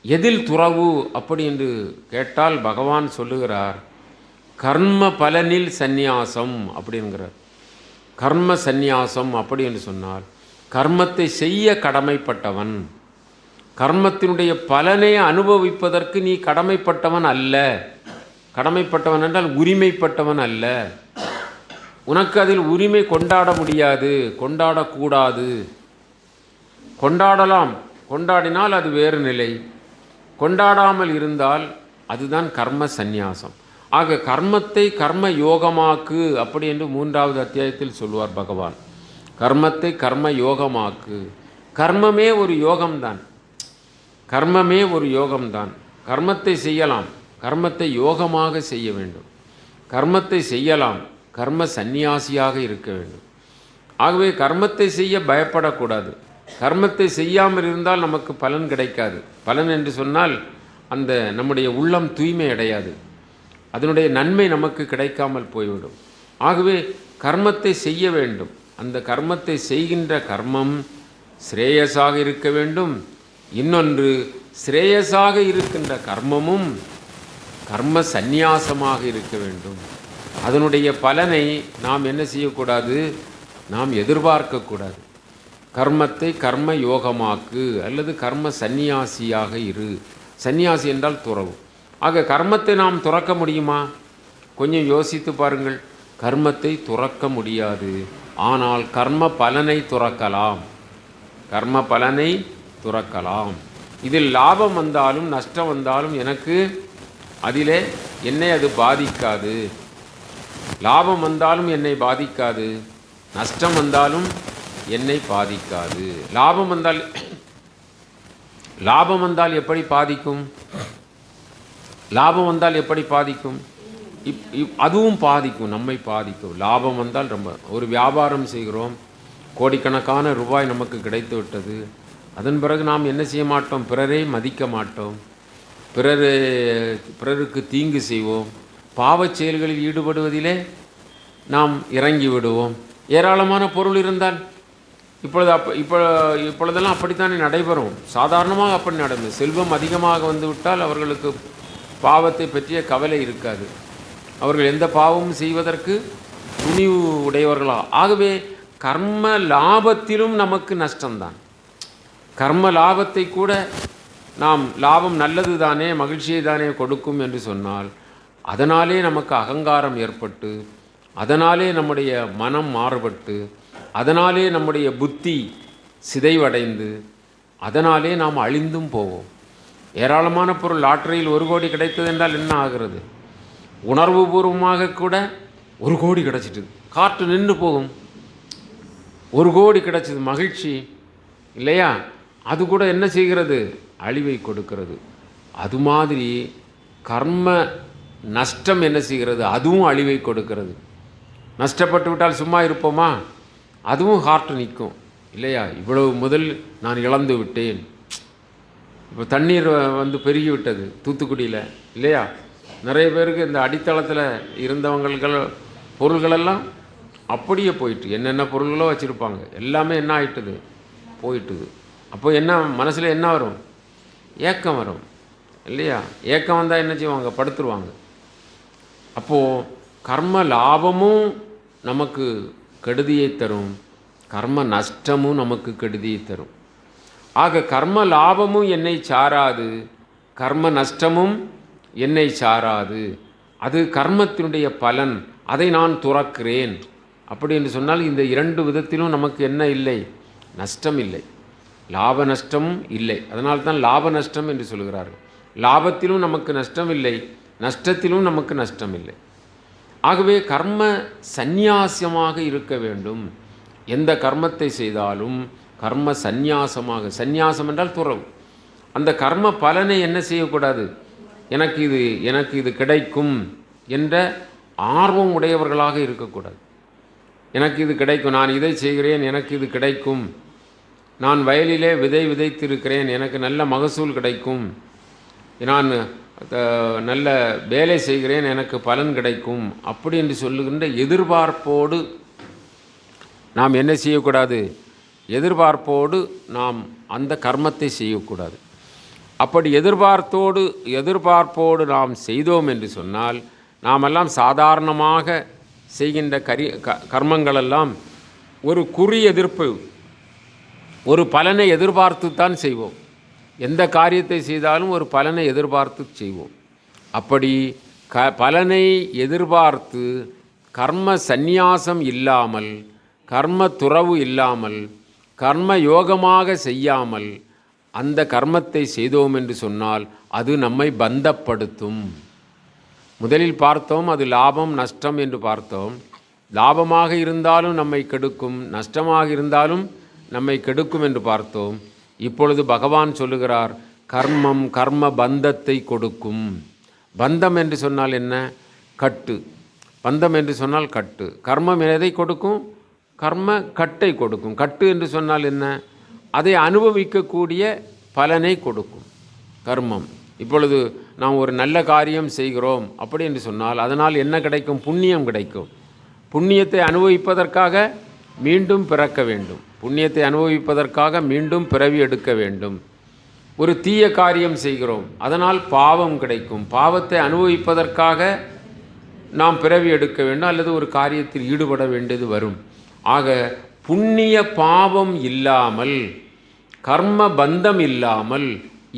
எதில் துறவு அப்படி என்று கேட்டால் பகவான் சொல்லுகிறார், கர்ம பலனில் சந்நியாசம் அப்படிங்கிறார். கர்ம சந்நியாசம் அப்படி என்று சொன்னால் கர்மத்தை செய்ய கடமைப்பட்டவன், கர்மத்தினுடைய பலனை அனுபவிப்பதற்கு நீ கடமைப்பட்டவன் அல்ல. கடமைப்பட்டவன் என்றால் உரிமைப்பட்டவன் அல்ல. உனக்கு அதில் உரிமை கொண்டாட முடியாது, கொண்டாடக்கூடாது. கொண்டாடலாம், கொண்டாடினால் அது வேறு நிலை. கொண்டாடாமல் இருந்தால் அதுதான் கர்ம சந்நியாசம். ஆக கர்மத்தை கர்ம யோகமாக்கு அப்படி என்று 3வது அத்தியாயத்தில் சொல்வார் பகவான். கர்மத்தை கர்ம யோகமாக்கு. கர்மமே ஒரு யோகம்தான், கர்மமே ஒரு யோகம்தான். கர்மத்தை செய்யலாம், கர்மத்தை யோகமாக செய்ய வேண்டும். கர்மத்தை செய்யலாம், கர்ம சந்நியாசியாக இருக்க வேண்டும். ஆகவே கர்மத்தை செய்ய பயப்படக்கூடாது. கர்மத்தை செய்யாமல் இருந்தால் நமக்கு பலன் கிடைக்காது. பலன் என்று சொன்னால் அந்த நம்முடைய உள்ளம் தூய்மை அடையாது, அதனுடைய நன்மை நமக்கு கிடைக்காமல் போய்விடும். ஆகவே கர்மத்தை செய்ய வேண்டும். அந்த கர்மத்தை செய்கின்ற கர்மம் ஸ்ரேயஸாக இருக்க வேண்டும். இன்னொன்று, ஸ்ரேயஸாக இருக்கின்ற கர்மமும் கர்ம சந்நியாசமாக இருக்க வேண்டும். அதனுடைய பலனை நாம் என்ன செய்யக்கூடாது? நாம் எதிர்பார்க்கக்கூடாது. கர்மத்தை கர்ம யோகமாக்கு அல்லது கர்ம சந்நியாசியாக இரு. சந்நியாசி என்றால் துறவு. ஆக கர்மத்தை நாம் துறக்க முடியுமா? கொஞ்சம் யோசித்து பாருங்கள். கர்மத்தை துறக்க முடியாது. ஆனால் கர்ம பலனை துறக்கலாம். கர்ம பலனை துறக்கலாம். இதில் லாபம் வந்தாலும் நஷ்டம் வந்தாலும் எனக்கு அதிலே என்னை அது பாதிக்காது. லாபம் வந்தாலும் என்னை பாதிக்காது, நஷ்டம் வந்தாலும் என்னை பாதிக்காது. லாபம் வந்தால் எப்படி பாதிக்கும்? லாபம் வந்தால் எப்படி பாதிக்கும்? அதுவும் பாதிக்கும், நம்மை பாதிக்கும். லாபம் வந்தால் ரொம்ப, ஒரு வியாபாரம் செய்கிறோம், கோடிக்கணக்கான ரூபாய் நமக்கு கிடைத்து விட்டது. அதன் பிறகு நாம் என்ன செய்ய மாட்டோம்? பிறரை மதிக்க மாட்டோம், பிறருக்கு தீங்கு செய்வோம், பாவச் செயல்களில் ஈடுபடுவதிலே நாம் இறங்கி விடுவோம். ஏராளமான பொருள் இருந்தால் இப்பொழுதெல்லாம் அப்படித்தானே நடைபெறும். சாதாரணமாக அப்படி நடக்கும். செல்வம் அதிகமாக வந்துவிட்டால் அவர்களுக்கு பாவத்தை பற்றிய கவலை இருக்காது. அவர்கள் எந்த பாவமும் செய்வதற்கு துணிவு உடையவர்களா. ஆகவே கர்ம லாபத்திலும் நமக்கு நஷ்டம்தான். கர்ம லாபத்தை கூட நாம் லாபம் நல்லது தானே, மகிழ்ச்சியை தானே கொடுக்கும் என்று சொன்னால் அதனாலே நமக்கு அகங்காரம் ஏற்பட்டு, அதனாலே நம்முடைய மனம் மாறுபட்டு, அதனாலே நம்முடைய புத்தி சிதைவடைந்து, அதனாலே நாம் அழிந்தும் போவோம். ஏராளமான பொருள், லாட்டரியில் 1 கோடி கிடைத்தது என்றால் என்ன ஆகிறது? உணர்வு பூர்வமாக கூட 1 கோடி கிடச்சிட்டு காற்று நின்று போகும். 1 கோடி கிடச்சிது, மகிழ்ச்சி இல்லையா? அது கூட என்ன செய்கிறது? அழிவை கொடுக்கிறது. அது மாதிரி கர்ம நஷ்டம் என்ன செய்கிறது? அதுவும் அழிவை கொடுக்கிறது. நஷ்டப்பட்டு விட்டால் சும்மா இருப்போமா? அதுவும் ஹார்ட் நிற்கும் இல்லையா? இவ்வளவு முதல் நான் இழந்து விட்டேன். இப்போ தண்ணீர் பெருகி விட்டது தூத்துக்குடியில் இல்லையா? நிறைய பேருக்கு இந்த அடித்தளத்தில் இருந்தவங்கள் பொருள்களெல்லாம் அப்படியே போயிட்டு, என்னென்ன பொருள்களோ வச்சுருப்பாங்க, எல்லாமே என்ன ஆயிட்டுது? போயிட்டுது. அப்போ என்ன மனசில் என்ன வரும்? ஏக்கம் வரும் இல்லையா? ஏக்கம் வந்தால் என்ன செய்வாங்க? படுத்துருவாங்க. அப்போது கர்ம லாபமும் நமக்கு கெடுதியை தரும், கர்ம நஷ்டமும் நமக்கு கெடுதியை தரும். ஆக கர்ம லாபமும் என்னை சாராது, கர்ம நஷ்டமும் என்னை சாராது. அது கர்மத்தினுடைய பலன், அதை நான் துறக்கிறேன். அப்படி என்று சொன்னால் இந்த இரண்டு விதத்திலும் நமக்கு என்ன இல்லை? நஷ்டம் இல்லை, லாப நஷ்டமும் இல்லை. அதனால்தான் லாப நஷ்டம் என்று சொல்கிறார்கள். லாபத்திலும் நமக்கு நஷ்டம் இல்லை, நஷ்டத்திலும் நமக்கு நஷ்டம் இல்லை. ஆகவே கர்ம சந்நியாசமாக இருக்க வேண்டும். எந்த கர்மத்தை செய்தாலும் கர்ம சந்நியாசமாக, சந்நியாசம் என்றால் துறவு. அந்த கர்ம பலனை என்ன செய்யக்கூடாது? எனக்கு இது கிடைக்கும் என்ற ஆர்வம் உடையவர்களாக இருக்கக்கூடாது. எனக்கு இது கிடைக்கும், நான் இதை செய்கிறேன், எனக்கு இது கிடைக்கும், நான் வயலிலே விதை விதைத்திருக்கிறேன், எனக்கு நல்ல மகசூல் கிடைக்கும், நான் நல்ல வேலை செய்கிறேன், எனக்கு பலன் கிடைக்கும், அப்படி என்று சொல்லுகின்ற எதிர்பார்ப்போடு நாம் என்ன செய்யக்கூடாது? எதிர்பார்ப்போடு நாம் அந்த கர்மத்தை செய்யக்கூடாது. அப்படி எதிர்பார்ப்போடு நாம் செய்தோம் என்று சொன்னால், நாமெல்லாம் சாதாரணமாக செய்கின்ற கர்மங்களெல்லாம் ஒரு குறி எதிர்ப்பு, ஒரு பலனை எதிர்பார்த்துத்தான் செய்வோம். எந்த காரியத்தை செய்தாலும் ஒரு பலனை எதிர்பார்த்து செய்வோம். அப்படி பலனை எதிர்பார்த்து கர்ம சந்நியாசம் இல்லாமல், கர்ம துறவு இல்லாமல், கர்ம யோகமாக செய்யாமல் அந்த கர்மத்தை செய்தோம் என்று சொன்னால் அது நம்மை பந்தப்படுத்தும். முதலில் பார்த்தோம், அது லாபம் நஷ்டம் என்று பார்த்தோம். லாபமாக இருந்தாலும் நம்மை கெடுக்கும், நஷ்டமாக இருந்தாலும் நம்மை கெடுக்கும் என்று பார்த்தோம். இப்பொழுது பகவான் சொல்லுகிறார், கர்மம் கர்ம பந்தத்தை கொடுக்கும். பந்தம் என்று சொன்னால் என்ன? கட்டு. பந்தம் என்று சொன்னால் கட்டு. கர்மம் எதை கொடுக்கும்? கர்ம கட்டை கொடுக்கும். கட்டு என்று சொன்னால் என்ன? அதை அனுபவிக்கக்கூடிய பலனை கொடுக்கும் கர்மம். இப்பொழுது நாம் ஒரு நல்ல காரியம் செய்கிறோம் அப்படி என்று சொன்னால் அதனால் என்ன கிடைக்கும்? புண்ணியம் கிடைக்கும். புண்ணியத்தை அனுபவிப்பதற்காக மீண்டும் பிறக்க வேண்டும், புண்ணியத்தை அனுபவிப்பதற்காக மீண்டும் பிறவி எடுக்க வேண்டும். ஒரு தீய காரியம் செய்கிறோம், அதனால் பாவம் கிடைக்கும். பாவத்தை அனுபவிப்பதற்காக நாம் பிறவி எடுக்க வேண்டும், அல்லது ஒரு காரியத்தில் ஈடுபட வேண்டியது வரும். ஆக புண்ணிய பாவம் இல்லாமல், கர்ம பந்தம் இல்லாமல்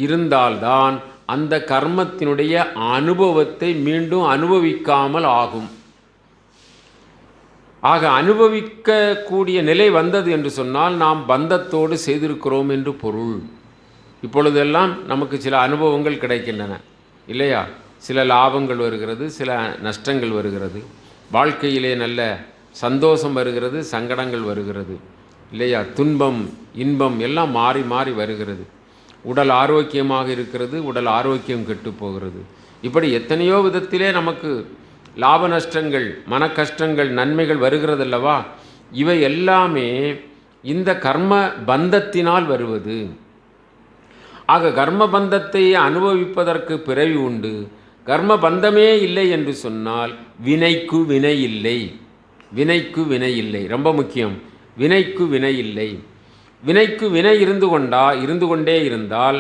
இருந்தால்தான் அந்த கர்மத்தினுடைய அனுபவத்தை மீண்டும் அனுபவிக்காமல் ஆகும். ஆக அனுபவிக்கக்கூடிய நிலை வந்தது என்று சொன்னால் நாம் பந்தத்தோடு செய்திருக்கிறோம் என்று பொருள். இப்பொழுதெல்லாம் நமக்கு சில அனுபவங்கள் கிடைக்கின்றன இல்லையா? சில லாபங்கள் வருகிறது, சில நஷ்டங்கள் வருகிறது. வாழ்க்கையிலே நல்ல சந்தோஷம் வருகிறது, சங்கடங்கள் வருகிறது இல்லையா? துன்பம் இன்பம் எல்லாம் மாறி மாறி வருகிறது. உடல் ஆரோக்கியமாக இருக்கிறது, உடல் ஆரோக்கியம் கெட்டு போகிறது. இப்படி எத்தனையோ விதத்திலே நமக்கு லாப நஷ்டங்கள், மன கஷ்டங்கள், நன்மைகள் வருகிறதல்லவா? இவை எல்லாமே இந்த கர்ம பந்தத்தினால் வருவது. ஆக கர்ம பந்தத்தை அனுபவிப்பதற்கு பிறவி உண்டு. கர்ம பந்தமே இல்லை என்று சொன்னால் வினைக்கு வினை இல்லை. வினைக்கு வினை இல்லை, ரொம்ப முக்கியம். வினைக்கு வினை இல்லை. வினைக்கு வினை இருந்து கொண்டே இருந்தால்,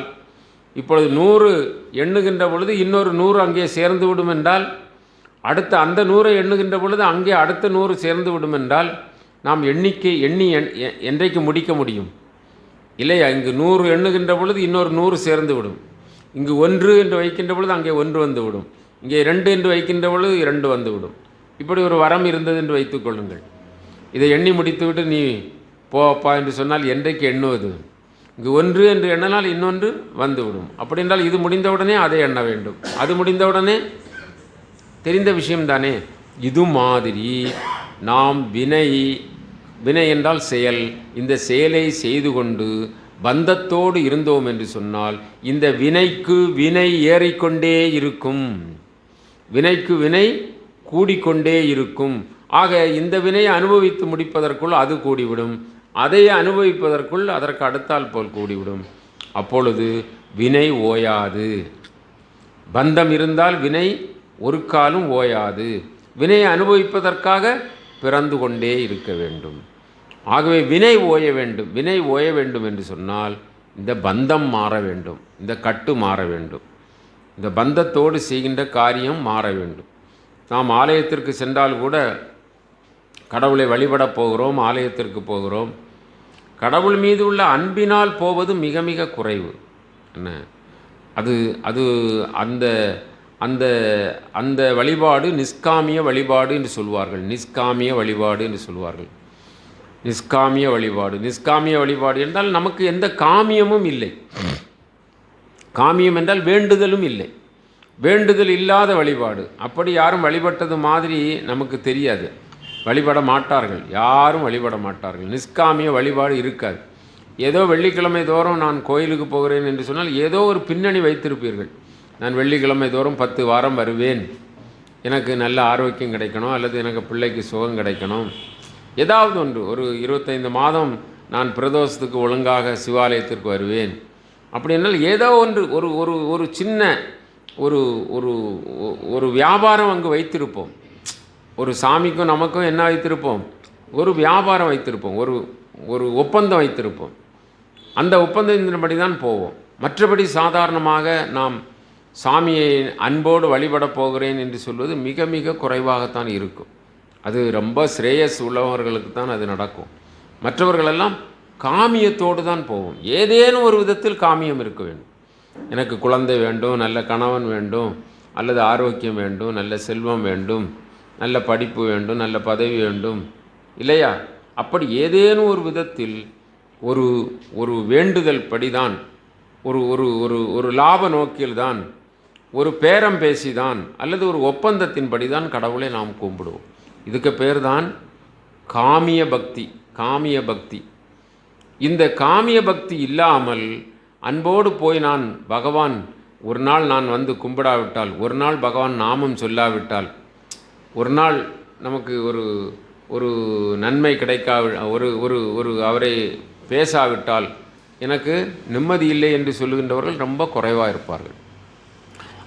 இப்பொழுது 100 எண்ணுகின்ற பொழுது இன்னொரு 100 அங்கே சேர்ந்து விடும் என்றால், அடுத்த அந்த 100 எண்ணுகின்ற பொழுது அங்கே அடுத்த 100 சேர்ந்து விடும் என்றால், நாம் எண்ணி என்றைக்கு முடிக்க முடியும் இல்லையா? இங்கு 100 எண்ணுகின்ற பொழுது இன்னொரு 100 சேர்ந்து விடும். இங்கு 1 என்று வைக்கின்ற பொழுது அங்கே 1 வந்து விடும். இங்கே 2 என்று வைக்கின்ற பொழுது 2 வந்து விடும். இப்படி ஒரு வரம் இருந்தது என்று வைத்துக் கொள்ளுங்கள். இதை எண்ணி முடித்துவிட்டு நீ போப்பா என்று சொன்னால் என்றைக்கு எண்ணுவது? இங்கு 1 என்று எண்ணினால் இன்னொன்று வந்துவிடும். அப்படி என்றால் இது முடிந்தவுடனே அதை எண்ண வேண்டும், அது முடிந்தவுடனே தெரிந்த விஷயம்தானே. இது மாதிரி நாம் வினை என்றால் செயல், இந்த செயலை செய்து கொண்டு பந்தத்தோடு இருந்தோம் என்று சொன்னால் இந்த வினைக்கு வினை ஏறிக்கொண்டே இருக்கும், வினைக்கு வினை கூடிக்கொண்டே இருக்கும். ஆக இந்த வினையை அனுபவித்து முடிப்பதற்குள் அது கூடிவிடும், அதை அனுபவிப்பதற்குள் அதற்கு அடுத்தால் போல் கூடிவிடும். அப்பொழுது வினை ஓயாது. பந்தம் இருந்தால் வினை ஒரு காலும் ஓயாது. வினையை அனுபவிப்பதற்காக பிறந்து கொண்டே இருக்க வேண்டும். ஆகவே வினை ஓய வேண்டும். வினை ஓய வேண்டும் என்று சொன்னால் இந்த பந்தம் மாற வேண்டும், இந்த கட்டு மாற வேண்டும், இந்த பந்தத்தோடு செய்கின்ற காரியம் மாற வேண்டும். நாம் ஆலயத்திற்கு சென்றால் கூட கடவுளை வழிபடப் போகிறோம், ஆலயத்திற்கு போகிறோம். கடவுள் மீது உள்ள அன்பினால் போவது மிக மிக குறைவு. என்ன அது அது அந்த அந்த அந்த வழிபாடு நிஷ்காமிய வழிபாடு என்று சொல்வார்கள். நிஷ்காமிய வழிபாடு என்று சொல்வார்கள். நிஷ்காமிய வழிபாடு. நிஷ்காமிய வழிபாடு என்றால் நமக்கு எந்த காமியமும் இல்லை. காமியம் என்றால் வேண்டுதலும் இல்லை. வேண்டுதல் இல்லாத வழிபாடு. அப்படி யாரும் வழிபட்டது மாதிரி நமக்கு தெரியாது. வழிபட மாட்டார்கள், யாரும் வழிபட மாட்டார்கள். நிஷ்காமிய வழிபாடு இருக்காது. ஏதோ வெள்ளிக்கிழமை தோறும் நான் கோயிலுக்கு போகிறேன் என்று சொன்னால் ஏதோ ஒரு பின்னணி வைத்திருப்பீர்கள். நான் வெள்ளிக்கிழமை தோறும் 10 வாரம் வருவேன், எனக்கு நல்ல ஆரோக்கியம் கிடைக்கணும், அல்லது எனக்கு பிள்ளைக்கு சுகம் கிடைக்கணும், ஏதாவது ஒன்று. ஒரு 25 மாதம் நான் பிரதோஷத்துக்கு ஒழுங்காக சிவாலயத்திற்கு வருவேன். அப்படின்னால் ஏதோ ஒன்று ஒரு ஒரு ஒரு சின்ன ஒரு ஒரு ஒரு வியாபாரம் அங்கு வைத்திருப்போம். ஒரு சாமிக்கும் நமக்கும் என்ன வைத்திருப்போம்? ஒரு வியாபாரம் வைத்திருப்போம், ஒரு ஒரு ஒப்பந்தம் வைத்திருப்போம். அந்த ஒப்பந்தத்தின்படி தான் போவோம். மற்றபடி சாதாரணமாக நாம் சாமியை அன்போடு வழிபடப் போகிறேன் என்று சொல்வது மிக மிக குறைவாகத்தான் இருக்கும். அது ரொம்ப ஸ்ரேயஸ் உள்ளவர்களுக்கு தான் அது நடக்கும். மற்றவர்களெல்லாம் காமியத்தோடு தான் போவோம். ஏதேனும் ஒரு விதத்தில் காமியம் இருக்க வேண்டும். எனக்கு குழந்தை வேண்டும், நல்ல கணவன் வேண்டும், அல்லது ஆரோக்கியம் வேண்டும், நல்ல செல்வம் வேண்டும், நல்ல படிப்பு வேண்டும், நல்ல பதவி வேண்டும், இல்லையா? அப்படி ஏதேனும் ஒரு விதத்தில் ஒரு ஒரு வேண்டுதல் படிதான், ஒரு ஒரு ஒரு ஒரு லாப நோக்கில்தான், ஒரு பேரம் பேசிதான், அல்லது ஒரு ஒப்பந்தத்தின்படி தான் கடவுளை நாம் கும்பிடுவோம். இதுக்கு பேர் தான் காமிய பக்தி. காமிய பக்தி. இந்த காமிய பக்தி இல்லாமல் அன்போடு போய் நான் பகவான் ஒரு நாள் நான் வந்து கும்பிடாவிட்டால், ஒரு நாள் பகவான் நாமம் சொல்லாவிட்டால், ஒரு நாள் நமக்கு ஒரு ஒரு நன்மை ஒரு ஒரு ஒரு அவரை பேசாவிட்டால் எனக்கு நிம்மதி இல்லை என்று சொல்லுகின்றவர்கள் ரொம்ப குறைவாக இருப்பார்கள்.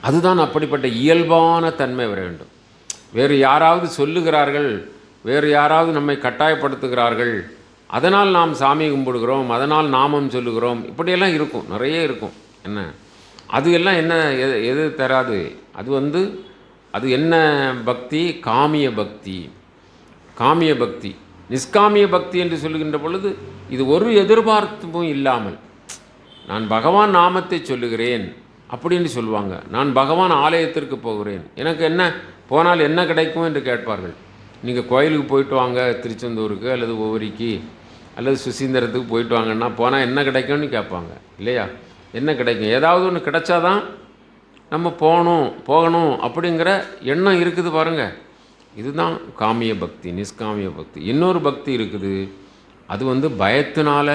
அதுதான் அப்படிப்பட்ட இயல்பான தன்மை வர வேண்டும். வேறு யாராவது சொல்லுகிறார்கள், வேறு யாராவது நம்மை கட்டாயப்படுத்துகிறார்கள், அதனால் நாம் சாமி கும்பிடுகிறோம், அதனால் நாமம் சொல்லுகிறோம், இப்படியெல்லாம் இருக்கும், நிறைய இருக்கும். என்ன அது எல்லாம் என்ன எது தராது? அது என்ன பக்தி? காமிய பக்தி. காமிய பக்தி. நிஷ்காமிய பக்தி என்று சொல்லுகின்ற பொழுது இது ஒரு எதிர்பார்ப்பும் இல்லாமல் நான் பகவான் நாமத்தை சொல்லுகிறேன் அப்படின்னு சொல்லுவாங்க. நான் பகவான் ஆலயத்திற்கு போகிறேன், எனக்கு என்ன போனால் என்ன கிடைக்கும் என்று கேட்பார்கள். நீங்கள் கோயிலுக்கு போயிட்டு வாங்க, திருச்செந்தூருக்கு அல்லது ஒவ்வொரிக்கு அல்லது சுசீந்திரத்துக்கு போயிட்டு வாங்கன்னா போனால் என்ன கிடைக்கும்னு கேட்பாங்க, இல்லையா? என்ன கிடைக்கும்? ஏதாவது ஒன்று கிடைச்சாதான் நம்ம போகணும் அப்படிங்கிற எண்ணம் இருக்குது பாருங்கள். இதுதான் காமிய பக்தி, நிஷ்காமிய பக்தி. இன்னொரு பக்தி இருக்குது, அது பயத்தினால்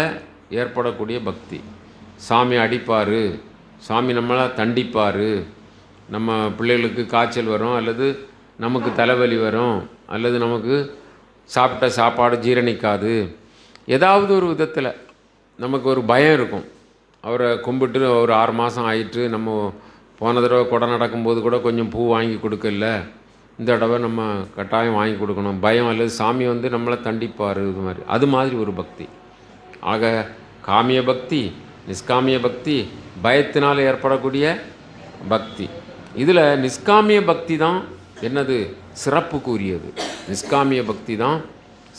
ஏற்படக்கூடிய பக்தி. சாமி அடிப்பார், சாமி நம்மளை தண்டிப்பார், நம்ம பிள்ளைகளுக்கு காய்ச்சல் வரும், அல்லது நமக்கு தலைவலி வரும், அல்லது நமக்கு சாப்பிட்ட சாப்பாடு ஜீரணிக்காது, ஏதாவது ஒரு விதத்தில் நமக்கு ஒரு பயம் இருக்கும். அவரை கும்பிட்டு ஒரு 6 மாதம் ஆயிட்டு, நம்ம போன தடவை கொடை நடக்கும்போது கூட கொஞ்சம் பூ வாங்கி கொடுக்கல, இந்த தடவை நம்ம கட்டாயம் வாங்கி கொடுக்கணும், பயம், அல்லது சாமி நம்மளை தண்டிப்பார், அது மாதிரி ஒரு பக்தி. ஆக காமிய பக்தி, நிஷ்காமிய பக்தி, பயத்தினால் ஏற்படக்கூடிய பக்தி. இதில் நிஷ்காமிய பக்தி தான் என்னது? சிறப்புக்குரியது. நிஷ்காமிய பக்தி தான்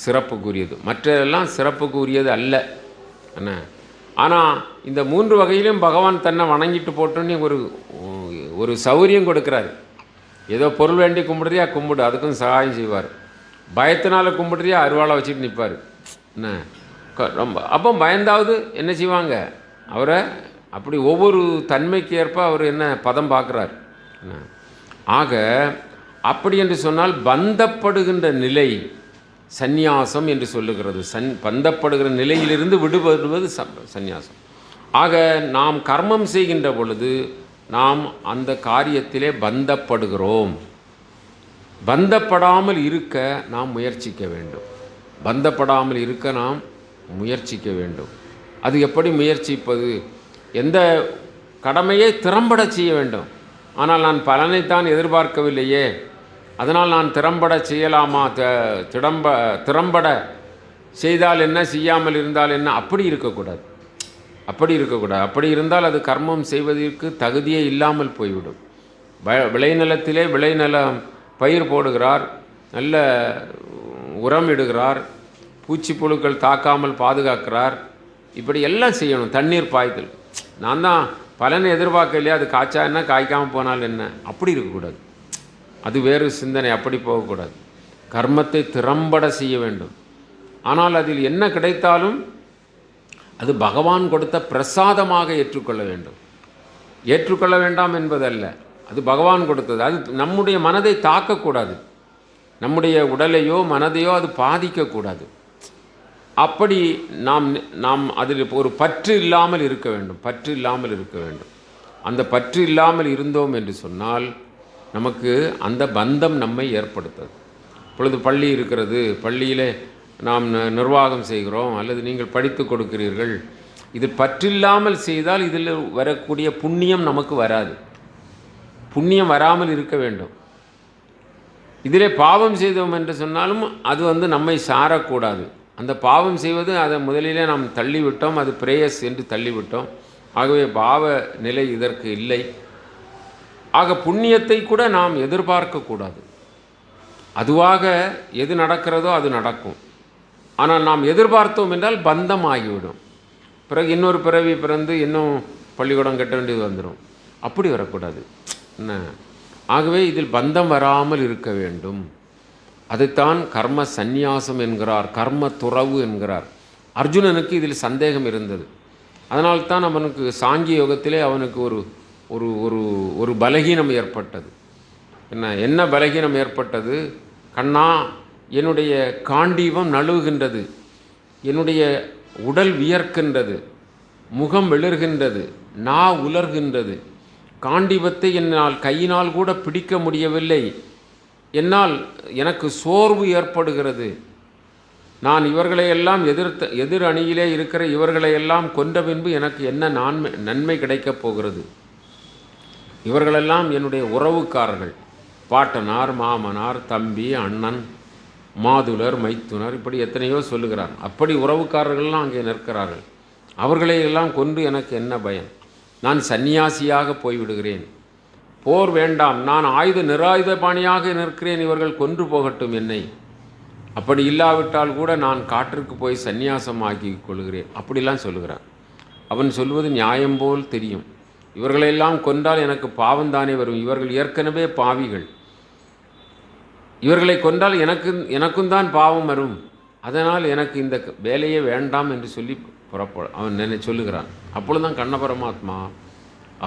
சிறப்புக்குரியது. மற்றெல்லாம் சிறப்புக்குரியது அல்ல. என்ன? ஆனால் இந்த 3 வகையிலும் பகவான் தன்னை வணங்கிட்டு போட்டோன்னு ஒரு சௌரியம் கொடுக்குறாரு. ஏதோ பொருள் வேண்டி கும்பிடுறியா கும்பிடு, அதுக்கும் சகாயம் செய்வார். பயத்தினால் கும்பிடுறியா அருவாளை வச்சுட்டு நிற்பார். என்ன ரொம்ப அப்போ பயந்தாவது என்ன செய்வாங்க? அவரை அப்படி ஒவ்வொரு தன்மைக்கு ஏற்ப அவர் என்ன பதம் பார்க்குறார். ஆக அப்படி என்று சொன்னால் பந்தப்படுகின்ற நிலை சந்நியாசம் என்று சொல்லுகிறது. பந்தப்படுகிற நிலையிலிருந்து விடுபடுவது சந்நியாசம். ஆக நாம் கர்மம் செய்கின்ற பொழுது நாம் அந்த காரியத்திலே பந்தப்படுகிறோம். பந்தப்படாமல் இருக்க நாம் முயற்சிக்க வேண்டும். பந்தப்படாமல் இருக்க நாம் முயற்சிக்க வேண்டும். அது எப்படி முயற்சிப்பது? எந்த கடமையை திறம்பட செய்ய வேண்டும். ஆனால் நான் பலனைத்தான் எதிர்பார்க்கவில்லையே, அதனால் நான் திறம்பட செய்யலாமா? திறம்பட செய்தால் என்ன, செய்யாமல் இருந்தால் என்ன? அப்படி இருக்கக்கூடாது. அப்படி இருந்தால் அது கர்மம் செய்வதற்கு தகுதியே இல்லாமல் போய்விடும். விளைநிலத்திலே விளைநிலம் பயிர் போடுகிறார், நல்ல உரம் இடுகிறார், பூச்சி புழுக்கள் தாக்காமல் பாதுகாக்கிறார், இப்படி எல்லாம் செய்யணும். தண்ணீர் பாய்தல். நான் தான் பலனை எதிர்பார்க்கலையா, அது காய்ச்சா என்ன, காய்க்காமல் போனால் என்ன? அப்படி இருக்கக்கூடாது. அது வேறு சிந்தனை. அப்படி போகக்கூடாது. கர்மத்தை திறம்பட செய்ய வேண்டும். ஆனால் அதில் என்ன கிடைத்தாலும் அது பகவான் கொடுத்த பிரசாதமாக ஏற்றுக்கொள்ள வேண்டும். ஏற்றுக்கொள்ள வேண்டாம் என்பதல்ல, அது பகவான் கொடுத்தது. அது நம்முடைய மனதை தாக்கக்கூடாது, நம்முடைய உடலையோ மனதையோ அது பாதிக்கக்கூடாது. அப்படி நாம் அதில் ஒரு பற்று இல்லாமல் இருக்க வேண்டும். அந்த பற்று இல்லாமல் இருந்தோம் என்று சொன்னால் நமக்கு அந்த பந்தம் நம்மை ஏற்படுத்தது. இப்பொழுது பள்ளி இருக்கிறது, பள்ளியிலே நாம் நிர்வாகம் செய்கிறோம், அல்லது நீங்கள் படித்து கொடுக்கிறீர்கள். இது பற்றில்லாமல் செய்தால் இதில் வரக்கூடிய புண்ணியம் நமக்கு வராது. புண்ணியம் வராமல் இருக்க வேண்டும். இதிலே பாவம் செய்தோம் என்று சொன்னாலும் அது நம்மை சாரக்கூடாது. அந்த பாவம் செய்வது அதை முதலிலே நாம் தள்ளிவிட்டோம், அது பிரேயஸ் என்று தள்ளிவிட்டோம். ஆகவே பாவ நிலை இதற்கு இல்லை. ஆக புண்ணியத்தை கூட நாம் எதிர்பார்க்கக்கூடாது. அதுவாக எது நடக்கிறதோ அது நடக்கும். ஆனால் நாம் எதிர்பார்த்தோம் என்றால் பந்தம் ஆகிவிடும். பிறகு இன்னொரு பிறவி பிறந்து இன்னும் பள்ளிக்கூடம் கட்ட வேண்டியது வந்துடும். அப்படி வரக்கூடாது என்ன. ஆகவே இதில் பந்தம் வராமல் இருக்க வேண்டும். அதைத்தான் கர்ம சந்நியாசம் என்கிறார், கர்ம துறவு என்கிறார். அர்ஜுனனுக்கு இதில் சந்தேகம் இருந்தது. அதனால்தான் அவனுக்கு சாங்கிய யோகத்திலே அவனுக்கு ஒரு ஒரு ஒரு ஒரு பலகீனம் ஏற்பட்டது. என்ன பலகீனம் ஏற்பட்டது? கண்ணா, என்னுடைய காண்டீபம் நழுவுகின்றது, என்னுடைய உடல் வியர்க்கின்றது, முகம் வெளிர்கின்றது, நா உலர்கின்றது, காண்டீபத்தை என்னால் கையினால் கூட பிடிக்க முடியவில்லை, எனக்கு சோர்வு ஏற்படுகிறது. நான் இவர்களையெல்லாம் எதிர் அணியிலே இருக்கிற இவர்களையெல்லாம் கொன்ற பின்பு எனக்கு என்ன நன்மை கிடைக்கப் போகிறது? இவர்களெல்லாம் என்னுடைய உறவுக்காரர்கள், பாட்டனார், மாமனார், தம்பி, அண்ணன், மாதுலர், மைத்துனர், இப்படி எத்தனையோ சொல்லுகிறார். அப்படி உறவுக்காரர்கள்லாம் அங்கே நிற்கிறார்கள். அவர்களையெல்லாம் கொன்று எனக்கு என்ன பயன்? நான் சந்நியாசியாக போய்விடுகிறேன். போர் வேண்டாம், நான் நிராயுத பாணியாக நிற்கிறேன், இவர்கள் கொன்று போகட்டும் என்னை. அப்படி இல்லாவிட்டால் கூட நான் காற்றுக்கு போய் சந்நியாசம் ஆக்கி கொள்கிறேன். அப்படிலாம் சொல்லுகிறான். அவன் சொல்வது நியாயம் போல் தெரியும். இவர்களெல்லாம் கொன்றால் எனக்கு பாவம்தானே வரும். இவர்கள் ஏற்கனவே பாவிகள். இவர்களை கொன்றால் எனக்கும் தான் பாவம் வரும். அதனால் எனக்கு இந்த வேலையே வேண்டாம் என்று சொல்லி அவன் சொல்லுகிறான். அப்பொழுதுதான் கண்ண பரமாத்மா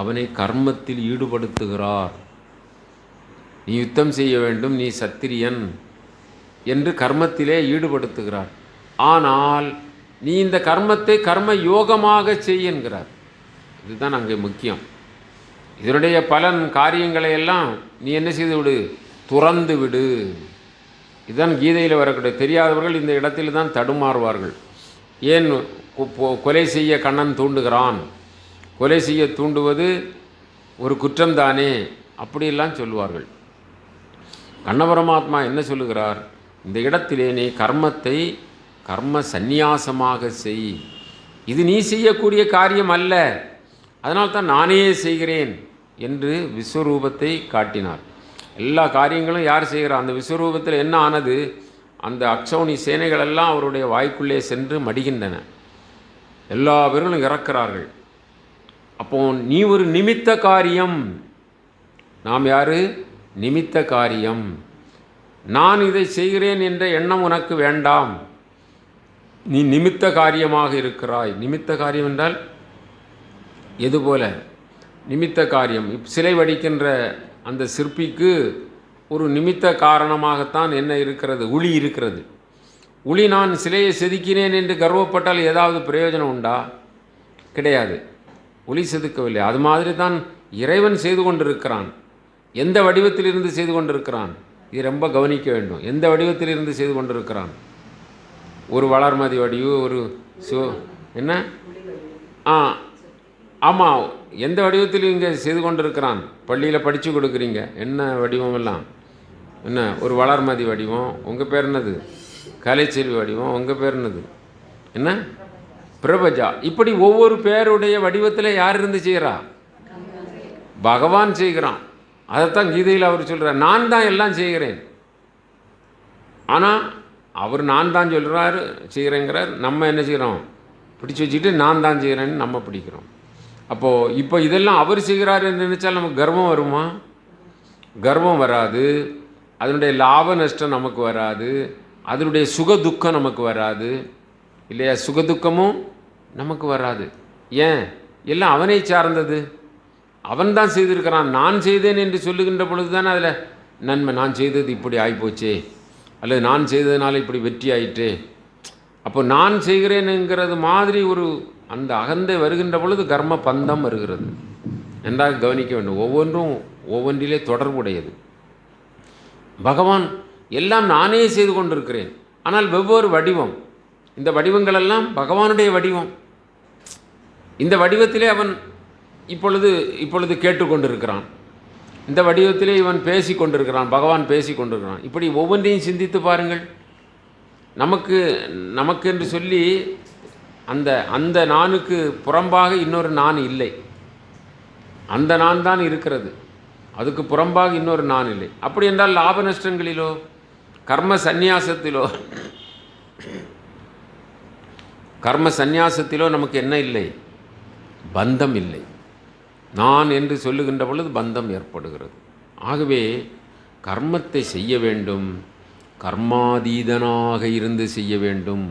அவனை கர்மத்தில் ஈடுபடுத்துகிறார். நீ யுத்தம் செய்ய வேண்டும், நீ சத்திரியன் என்று கர்மத்திலே ஈடுபடுத்துகிறார். ஆனால் நீ இந்த கர்மத்தை கர்ம யோகமாக செய் என்கிறார். இதுதான் அங்கே முக்கியம். இதனுடைய பலன் காரியங்களை எல்லாம் நீ என்ன செய்து விடு? துறந்து விடு. இதுதான் கீதையில் வரக்கூடிய. தெரியாதவர்கள் இந்த இடத்தில் தான் தடுமாறுவார்கள். ஏன் கொலை செய்ய கண்ணன் தூண்டுகிறான்? கொலை செய்ய தூண்டுவது ஒரு குற்றம்தானே, அப்படியெல்லாம் சொல்லுவார்கள். கண்ண பரமாத்மா என்ன சொல்லுகிறார்? இந்த இடத்திலே நீ கர்மத்தை கர்ம சந்நியாசமாக செய். இது நீ செய்யக்கூடிய காரியம் அல்ல, அதனால்தான் நானே செய்கிறேன் என்று விஸ்வரூபத்தை காட்டினார். எல்லா காரியங்களும் யார் செய்கிறார்? அந்த விஸ்வரூபத்தில் என்ன ஆனது? அந்த அக்ஷௌனி சேனைகளெல்லாம் அவருடைய வாய்க்குள்ளே சென்று மடிகின்றன. எல்லா பேர்களும் இறக்கிறார்கள். அப்போ நீ ஒரு நிமித்த காரியம். நாம் யாரு? நிமித்த காரியம். நான் இதை செய்கிறேன் என்ற எண்ணம் உனக்கு வேண்டாம். நீ நிமித்த காரியமாக இருக்கிறாய். நிமித்த காரியம் என்றால் எதுபோல? நிமித்த காரியம் சிலை வடிக்கின்ற அந்த சிற்பிக்கு ஒரு நிமித்த காரணமாகத்தான் என்ன இருக்கிறது? உளி இருக்கிறது. உளி நான் சிலையை செதுக்கினேன் என்று கர்வப்பட்டால் ஏதாவது பிரயோஜனம் உண்டா? கிடையாது. ஒளி செதுக்கவில்லை. அது மாதிரி தான் இறைவன் செய்து கொண்டிருக்கிறான். எந்த வடிவத்திலிருந்து செய்து கொண்டிருக்கிறான்? இது ரொம்ப கவனிக்க வேண்டும். எந்த வடிவத்திலிருந்து செய்து கொண்டிருக்கிறான்? ஒரு வளர்மதி வடிவு, ஒரு என்ன ஆமாம், எந்த வடிவத்தில் இங்கே செய்து கொண்டிருக்கிறான்? பள்ளியில் படித்து கொடுக்குறீங்க, என்ன வடிவம் எல்லாம் என்ன? ஒரு வளர்மதி வடிவம், உங்கள் பேர் என்னது? கலைச்செல்வி வடிவம், உங்கள் பேர் என்னது? என்ன? பிரபஜா. இப்படி ஒவ்வொரு பேருடைய வடிவத்தில் யார் இருந்து செய்கிறா? பகவான் செய்கிறான். அதைத்தான் கீதையில் அவர் சொல்கிறார், நான் தான் எல்லாம் செய்கிறேன். ஆனால் அவர் நான் தான் சொல்கிறாரு, செய்கிறேங்கிறார். நம்ம என்ன செய்கிறோம்? பிடிச்சி வச்சுக்கிட்டு நான் தான் செய்கிறேன்னு நம்ம பிடிக்கிறோம். அப்போது இப்போ இதெல்லாம் அவர் செய்கிறாரு என்று நினச்சால் நமக்கு கர்வம் வருமா? கர்வம் வராது. அதனுடைய லாப நஷ்டம் நமக்கு வராது. அதனுடைய சுகதுக்கம் நமக்கு வராது இல்லையா? சுகதுக்கமும் நமக்கு வராது. ஏன்? எல்லாம் அவனை சார்ந்தது. அவன் தான் செய்திருக்கிறான். நான் செய்தேன் என்று சொல்லுகின்ற பொழுது தானே அதில் நன்மை. நான் செய்தது இப்படி ஆகிப்போச்சே, அல்லது நான் செய்ததுனால இப்படி வெற்றி ஆயிட்டே. அப்போ நான் செய்கிறேனுங்கிறது மாதிரி ஒரு அந்த அகந்தை வருகின்ற பொழுது கர்ம பந்தம் வருகிறது. நன்றாக கவனிக்க வேண்டும். ஒவ்வொன்றும் ஒவ்வொன்றிலே தொடர்புடையது. பகவான் எல்லாம் நானே செய்து கொண்டிருக்கிறேன், ஆனால் வெவ்வேறு வடிவம். இந்த வடிவங்களெல்லாம் பகவானுடைய வடிவம். இந்த வடிவத்திலே அவன் இப்பொழுது கேட்டுக்கொண்டிருக்கிறான். இந்த வடிவத்திலே இவன் பேசி கொண்டிருக்கிறான், பகவான் பேசி கொண்டிருக்கிறான். இப்படி ஒவ்வொன்றையும் சிந்தித்து பாருங்கள். நமக்கு என்று சொல்லி அந்த நானுக்கு புறம்பாக இன்னொரு நான் இல்லை. அந்த நான் தான் இருக்கிறது, அதுக்கு புறம்பாக இன்னொரு நான் இல்லை. அப்படி என்றால் லாப நஷ்டங்களிலோ கர்ம சந்நியாசத்திலோ நமக்கு என்ன இல்லை? பந்தம் இல்லை. நான் என்று சொல்லுகின்ற பொழுது பந்தம் ஏற்படுகிறது. ஆகவே கர்மத்தை செய்ய வேண்டும், கர்மாதீதனாக இருந்து செய்ய வேண்டும்.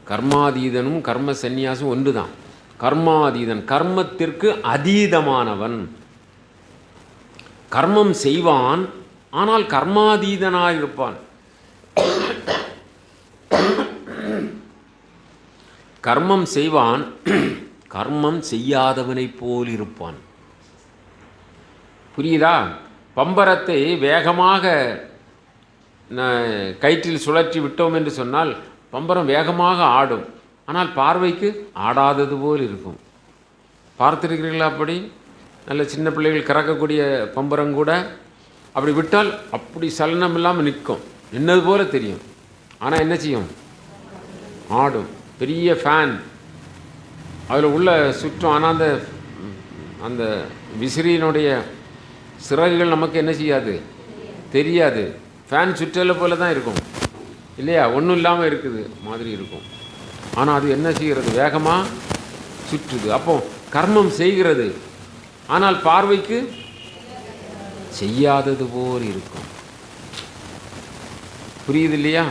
கர்மாதீதனும் கர்ம சந்நியாசம் ஒன்று தான். கர்மாதீதன் கர்மத்திற்கு அதீதமானவன். கர்மம் செய்வான், ஆனால் கர்மாதீதனாக இருப்பான். கர்மம் செய்வான், கர்மம் செய்யாதவனை போல் இருப்பான். புரியுதா? பம்பரத்தை வேகமாக கயிற்றில் சுழற்றி விட்டோம் என்று சொன்னால் பம்பரம் வேகமாக ஆடும், ஆனால் பார்வைக்கு ஆடாதது போல் இருக்கும். பார்த்துருக்கிறீங்களா? அப்படி நல்ல சின்ன பிள்ளைகள் கறக்கக்கூடிய பம்பரம் கூட அப்படி விட்டால் அப்படி சலனம் இல்லாமல் நிற்கும், நின்னது போல தெரியும். ஆனால் என்ன செய்யும்? ஆடும். பெரிய ஃபேன் அதில் உள்ள சுற்றும். ஆனால் அந்த விசிறியினுடைய சிறகுகள் நமக்கு என்ன செய்யாது? தெரியாது. ஃபேன் சுற்றலை போல தான் இருக்கும் இல்லையா? ஒன்றும் இல்லாமல் இருக்குது மாதிரி இருக்கும். ஆனால் அது என்ன செய்கிறது? வேகமாக சுற்றுது. அப்போ கர்மம் செய்கிறது, ஆனால் பார்வைக்கு செய்யாதது போல் இருக்கும். புரியுது இல்லையா?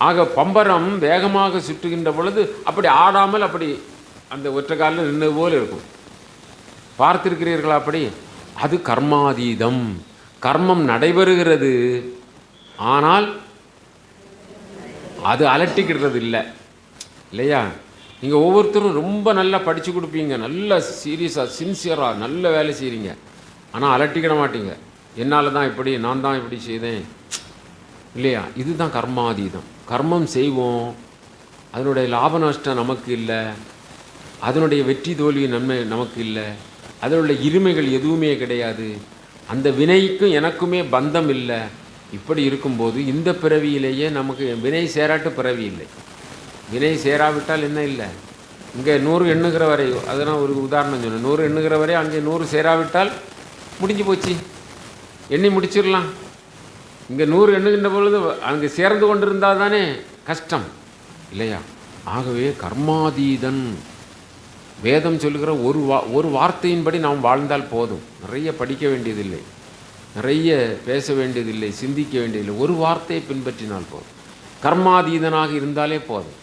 ஆக பம்பரம் வேகமாக சுற்றுகின்ற பொழுது அப்படி ஆடாமல் அப்படி அந்த ஒற்றை காலில் நின்னது போல் இருக்கும். பார்த்திருக்கிறீர்களா? அப்படி அது கர்மாதீதம். கர்மம் நடைபெறுகிறது, ஆனால் அது அலட்டிக்கிறது இல்லை இல்லையா? நீங்கள் ஒவ்வொருத்தரும் ரொம்ப நல்லா படித்து கொடுப்பீங்க, நல்ல சீரியஸாக சின்சியராக நல்ல வேலை செய்கிறீங்க, ஆனால் அலட்டிக்கிட மாட்டீங்க. என்னால் தான் இப்படி, நான் தான் இப்படி செய்தேன் இல்லையா? இதுதான் கர்மாதீதம். கர்மம் செய்வோம், அதனுடைய லாப நஷ்டம் நமக்கு இல்லை, அதனுடைய வெற்றி தோல்வி நன்மை நமக்கு இல்லை, அதனுடைய இருமைகள் எதுவுமே கிடையாது, அந்த வினைக்கும் எனக்குமே பந்தம் இல்லை. இப்படி இருக்கும்போது இந்த பிறவியிலேயே நமக்கு வினை சேராட்டு பிறவி இல்லை. வினை சேராவிட்டால் என்ன இல்லை? இங்கே 100 எண்ணுகிற வரை, அதனால் ஒரு உதாரணம் சொன்னேன். 100 எண்ணுகிற வரை, அங்கே 100 சேராவிட்டால் முடிஞ்சு போச்சு, எண்ணி முடிச்சிடலாம். இங்கே 100 எண்ணுகின்ற பொழுது அங்கே சேர்ந்து கொண்டிருந்தால் தானே கஷ்டம் இல்லையா? ஆகவே கர்மாதீதன். வேதம் சொல்லுகிற ஒரு வார்த்தையின்படி நாம் வாழ்ந்தால் போதும். நிறைய படிக்க வேண்டியதில்லை, நிறைய பேச வேண்டியதில்லை, சிந்திக்க வேண்டியதில்லை. ஒரு வார்த்தையை பின்பற்றினால் போதும். கர்மாதீதனாக இருந்தாலே போதும்,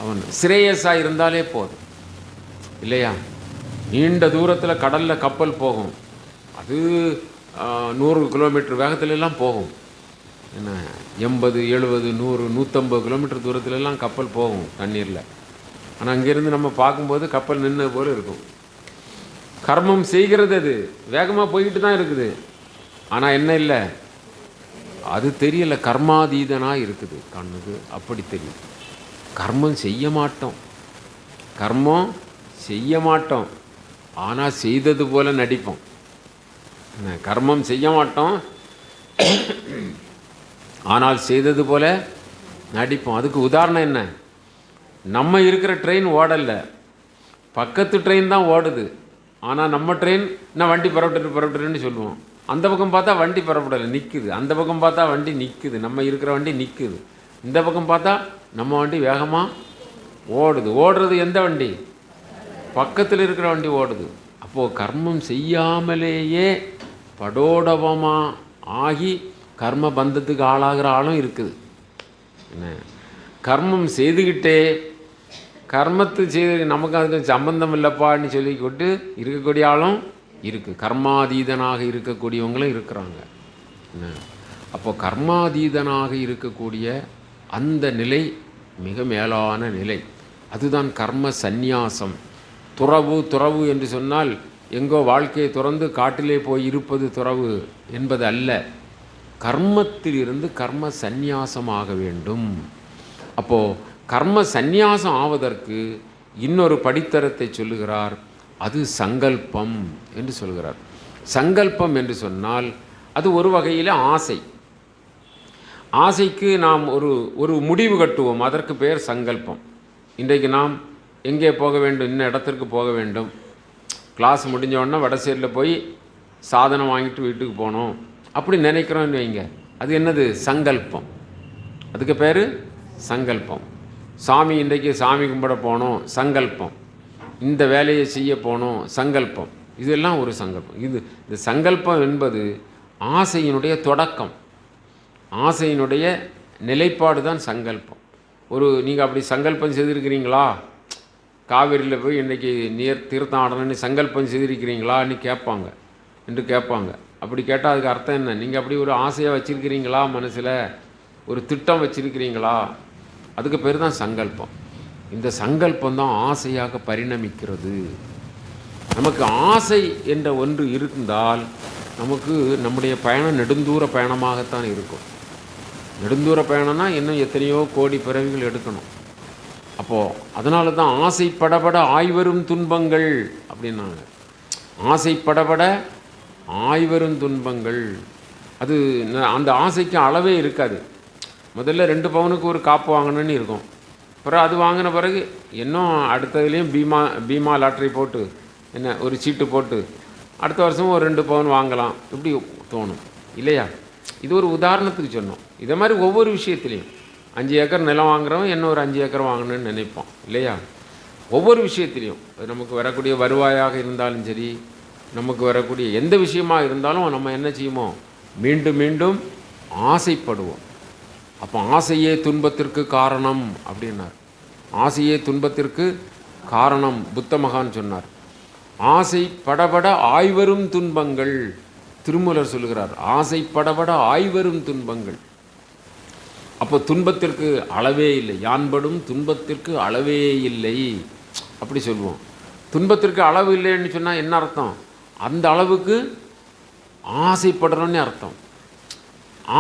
அவன் சிரேயஸாக இருந்தாலே போதும் இல்லையா? நீண்ட தூரத்தில் கடலில் கப்பல் போகும், அது 100 கிலோமீட்டர் வேகத்திலெல்லாம் போகும். என்ன 80, 70, 100, 150 கிலோமீட்டர் தூரத்துலலாம் கப்பல் போகும் தண்ணீரில். ஆனால் அங்கேருந்து நம்ம பார்க்கும்போது கப்பல் நின்று போல இருக்கும். கர்மம் செய்கிறது அது வேகமாக போய்கிட்டு தான் இருக்குது. ஆனால் என்ன இல்லை, அது தெரியலை, கர்மாதீதனாக இருக்குது கண்ணுக்கு, அப்படி தெரியும். கர்மம் செய்ய மாட்டோம், கர்மம் செய்ய மாட்டோம், ஆனால் செய்தது போல நடிப்போம். கர்மம் செய்ய மாட்டோம், ஆனால் செய்தது போல நடிப்போம். அதுக்கு உதாரணம் என்ன, நம்ம இருக்கிற ட்ரெயின் ஓடலை, பக்கத்து ட்ரெயின் தான் ஓடுது. ஆனால் நம்ம ட்ரெயின் நான் வண்டி புறப்பட்டுன்னு சொல்லுவோம். அந்த பக்கம் பார்த்தா வண்டி புறப்படலை, நிற்குது. அந்த பக்கம் பார்த்தா வண்டி நிற்குது, நம்ம இருக்கிற வண்டி நிற்குது. இந்த பக்கம் பார்த்தா நம்ம வண்டி வேகமாக ஓடுது. ஓடுறது எந்த வண்டி? பக்கத்தில் இருக்கிற வண்டி ஓடுது. அப்போது கர்மம் செய்யாமலேயே படோடபமாக ஆகி கர்ம பந்தத்துக்கு ஆளாகிற ஆளும் இருக்குது. என்ன, கர்மம் செய்துக்கிட்டே கர்மத்து செய்து நமக்கு அதுக்கு சம்பந்தம் இல்லைப்பான்னு சொல்லிக்கிட்டு இருக்கக்கூடிய ஆளும் இருக்குது. கர்மாதீதனாக இருக்கக்கூடியவங்களும் இருக்கிறாங்க. என்ன, அப்போது கர்மாதீதனாக இருக்கக்கூடிய அந்த நிலை மிக மேலான நிலை. அதுதான் கர்ம சந்நியாசம். துறவு என்று சொன்னால் எங்கோ வாழ்க்கையை துறந்து காட்டிலே போய் இருப்பது துறவு என்பது அல்ல. கர்மத்திலிருந்து கர்ம சந்நியாசமாக வேண்டும். அப்போது கர்ம சந்நியாசம் ஆவதற்கு இன்னொரு படித்தரத்தை சொல்லுகிறார். அது சங்கல்பம் என்று சொல்கிறார். சங்கல்பம் என்று சொன்னால் அது ஒரு வகையில் ஆசை. ஆசைக்கு நாம் ஒரு முடிவு கட்டுவோம், அதற்கு பெயர் சங்கல்பம். இன்றைக்கு நாம் எங்கே போக வேண்டும், இன்ன இடத்திற்கு போக வேண்டும், கிளாஸ் முடிஞ்சோடனே வடசேரியில் போய் சாதனம் வாங்கிட்டு வீட்டுக்கு போகணும் அப்படி நினைக்கிறோன்னு வைங்க, அது என்னது? சங்கல்பம். அதுக்கு பேர் சங்கல்பம். சாமி இன்றைக்கு சாமி கும்பிட போகணும், சங்கல்பம். இந்த வேலையை செய்ய போகணும், சங்கல்பம். இதெல்லாம் ஒரு சங்கல்பம். இந்த சங்கல்பம் என்பது ஆசையினுடைய தொடக்கம், ஆசையினுடைய நிலைப்பாடு தான் சங்கல்பம். நீங்கள் அப்படி சங்கல்பம் செய்திருக்கிறீங்களா? காவிரியில் போய் இன்றைக்கி தீர்த்தம் ஆடணும்னு சங்கல்பம் செய்திருக்கிறீங்களான்னு கேட்பாங்க. அப்படி கேட்டால் அதுக்கு அர்த்தம் என்ன? நீங்கள் அப்படி ஒரு ஆசையாக வச்சுருக்கிறீங்களா? மனசில் ஒரு திட்டம் வச்சுருக்கிறீங்களா? அதுக்கு பேர் தான் சங்கல்பம். இந்த சங்கல்பம் தான் ஆசையாக பரிணமிக்கிறது. நமக்கு ஆசை என்ற ஒன்று இருந்தால் நமக்கு நம்முடைய பயணம் நெடுந்தூர பயணமாகத்தான் இருக்கும். நெடுந்தூர பயணம்னா இன்னும் எத்தனையோ கோடி பிறவிகள் எடுக்கணும். அப்போது அதனால தான் ஆசைப்படபட ஆய்வரும் துன்பங்கள் அப்படின்னாங்க. ஆசைப்படபட ஆய்வரும் துன்பங்கள். அது அந்த ஆசைக்கு அளவே இருக்காது. முதல்ல 2 பவுனுக்கு ஒரு காப்பு வாங்கணும்னு இருக்கும். அப்புறம் அது வாங்கின பிறகு இன்னும் அடுத்ததுலேயும் பீமா லாட்ரி போட்டு என்ன ஒரு சீட்டு போட்டு அடுத்த வருஷமும் ஒரு 2 பவுன் வாங்கலாம் இப்படி தோணும் இல்லையா? இது ஒரு உதாரணத்துக்கு சொன்னோம். இதை மாதிரி ஒவ்வொரு விஷயத்துலையும் 5 ஏக்கர் நிலம் வாங்குறவன் என்ன ஒரு 5 ஏக்கர் வாங்கணும்னு நினைப்போம் இல்லையா? ஒவ்வொரு விஷயத்துலையும் நமக்கு வரக்கூடிய வருவாயாக இருந்தாலும் சரி, நமக்கு வரக்கூடிய எந்த விஷயமாக இருந்தாலும் நம்ம என்ன செய்வோமோ மீண்டும் மீண்டும் ஆசைப்படுவோம். அப்போ ஆசையே துன்பத்திற்கு காரணம் அப்படின்னார். ஆசையே துன்பத்திற்கு காரணம் புத்த மகான் சொன்னார். ஆசை படபட ஆய்வரும் துன்பங்கள். திருமூலர் சொல்லுகிறார், ஆசை படபட ஆய்வரும் துன்பங்கள். அப்போ துன்பத்திற்கு அளவே இல்லை, யான்படும் துன்பத்திற்கு அளவே இல்லை அப்படி சொல்லுவோம். துன்பத்திற்கு அளவு இல்லைன்னு சொன்னால் என்ன அர்த்தம்? அந்த அளவுக்கு ஆசைப்படுறோன்னு அர்த்தம்.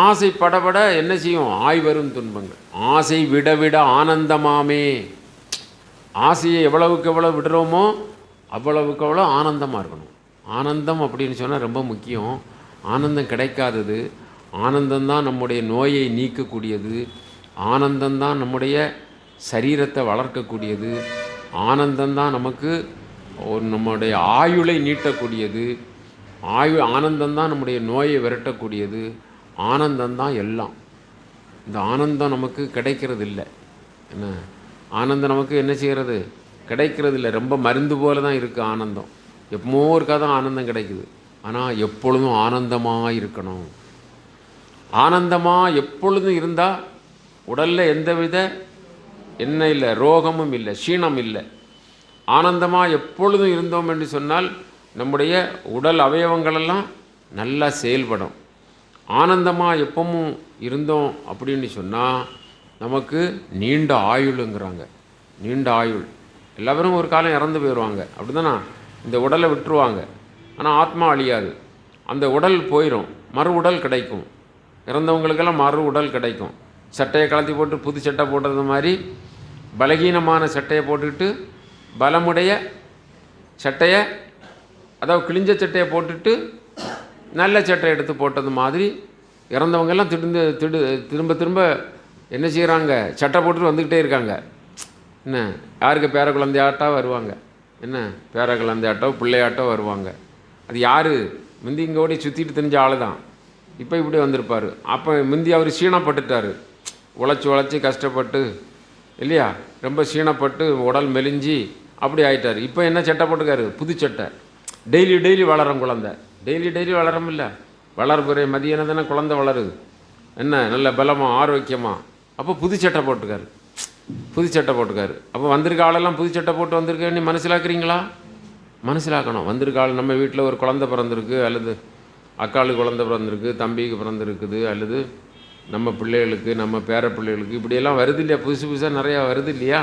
ஆசைப்படபட என்ன செய்யும்? ஆய்வரும் துன்பங்கள். ஆசை விட விட ஆனந்தமாமே. ஆசையை எவ்வளவுக்கு எவ்வளோ விடுறோமோ அவ்வளவுக்கு அவ்வளோ ஆனந்தமாக இருக்கணும். ஆனந்தம் அப்படின்னு சொன்னால் ரொம்ப முக்கியம். ஆனந்தம் கிடைக்காதது. ஆனந்தம்தான் நம்முடைய நோயை நீக்கக்கூடியது. ஆனந்தம்தான் நம்முடைய சரீரத்தை வளர்க்கக்கூடியது. ஆனந்தம்தான் நமக்கு நம்முடைய ஆயுளை நீட்டக்கூடியது. ஆனந்தம்தான் நம்முடைய நோயை விரட்டக்கூடியது. ஆனந்தம்தான் எல்லாம். இந்த ஆனந்தம் நமக்கு கிடைக்கிறது இல்லை. என்ன ஆனந்தம் நமக்கு என்ன செய்கிறது? கிடைக்கிறது இல்லை. ரொம்ப மருந்து போல தான் இருக்குது ஆனந்தம். எப்போ இருக்கா தான் ஆனந்தம் கிடைக்குது. ஆனால் எப்பொழுதும் ஆனந்தமாக இருக்கணும். ஆனந்தமாக எப்பொழுதும் இருந்தால் உடலில் எந்தவித என்ன இல்லை, ரோகமும் இல்லை, க்ஷீணம் இல்லை. ஆனந்தமாக எப்பொழுதும் இருந்தோம் என்று சொன்னால் நம்முடைய உடல் அவயவங்களெல்லாம் நல்லா செயல்படும். ஆனந்தமாக எப்பவும் இருந்தோம் அப்படின்னு சொன்னால் நமக்கு நீண்ட ஆயுளுங்கிறாங்க. நீண்ட ஆயுள். எல்லாரும் ஒரு காலம் இறந்து போயிடுவாங்க, அப்படி தானே? இந்த உடலை விட்டுருவாங்க. ஆனால் ஆத்மா அழியாது. அந்த உடல் போயிடும், மறு உடல் கிடைக்கும். இறந்தவங்களுக்கெல்லாம் மறு உடல் கிடைக்கும். சட்டையை கலத்தி போட்டு புது சட்டை போடுறது மாதிரி பலகீனமான சட்டையை போட்டுக்கிட்டு பலமுடைய சட்டையை, அதாவது கிழிஞ்ச சட்டையை போட்டுட்டு நல்ல சட்டை எடுத்து போட்டது மாதிரி இறந்தவங்கெல்லாம் திரும்ப திரும்ப என்ன செய்கிறாங்க? சட்டை போட்டுட்டு வந்துக்கிட்டே இருக்காங்க. என்ன, யாருக்கு பேர குழந்தையாட்டா வருவாங்க, என்ன பேர குழந்தையாட்டோ பிள்ளையாட்டோ வருவாங்க. அது யார்? முந்தி இங்கே ஓடி சுற்றிட்டு தெரிஞ்ச ஆள் தான். இப்போ இப்படி வந்திருப்பார். அப்போ முந்தி அவர் சீனப்பட்டுட்டார், உழைச்சி கஷ்டப்பட்டு இல்லையா, ரொம்ப சீனப்பட்டு உடல் மெலிஞ்சி அப்படி ஆகிட்டார். இப்போ என்ன சட்டை போட்டுக்காரு? புது சட்டை. டெய்லி வளரும் குழந்தை, டெய்லி வளரும் இல்லை, வளர்புரை மதியானம் தானே குழந்தை வளருது, என்ன நல்ல பலமாக ஆரோக்கியமாக. அப்போ புது சட்டை போட்டுக்காரு. அப்போ வந்திருக்க ஆளெல்லாம் புது சட்டை போட்டு வந்திருக்க, நீ மனசிலாக்குறீங்களா? மனசிலாக்கணும். வந்திருக்க ஆள், நம்ம வீட்டில் ஒரு குழந்தை பிறந்திருக்கு, அல்லது அக்காளுக்கு குழந்தை பிறந்திருக்கு, தம்பிக்கு பிறந்திருக்குது, அல்லது நம்ம பிள்ளைகளுக்கு, நம்ம பேர பிள்ளைகளுக்கு இப்படியெல்லாம் வருது இல்லையா? புதுசாக நிறையா வருது இல்லையா?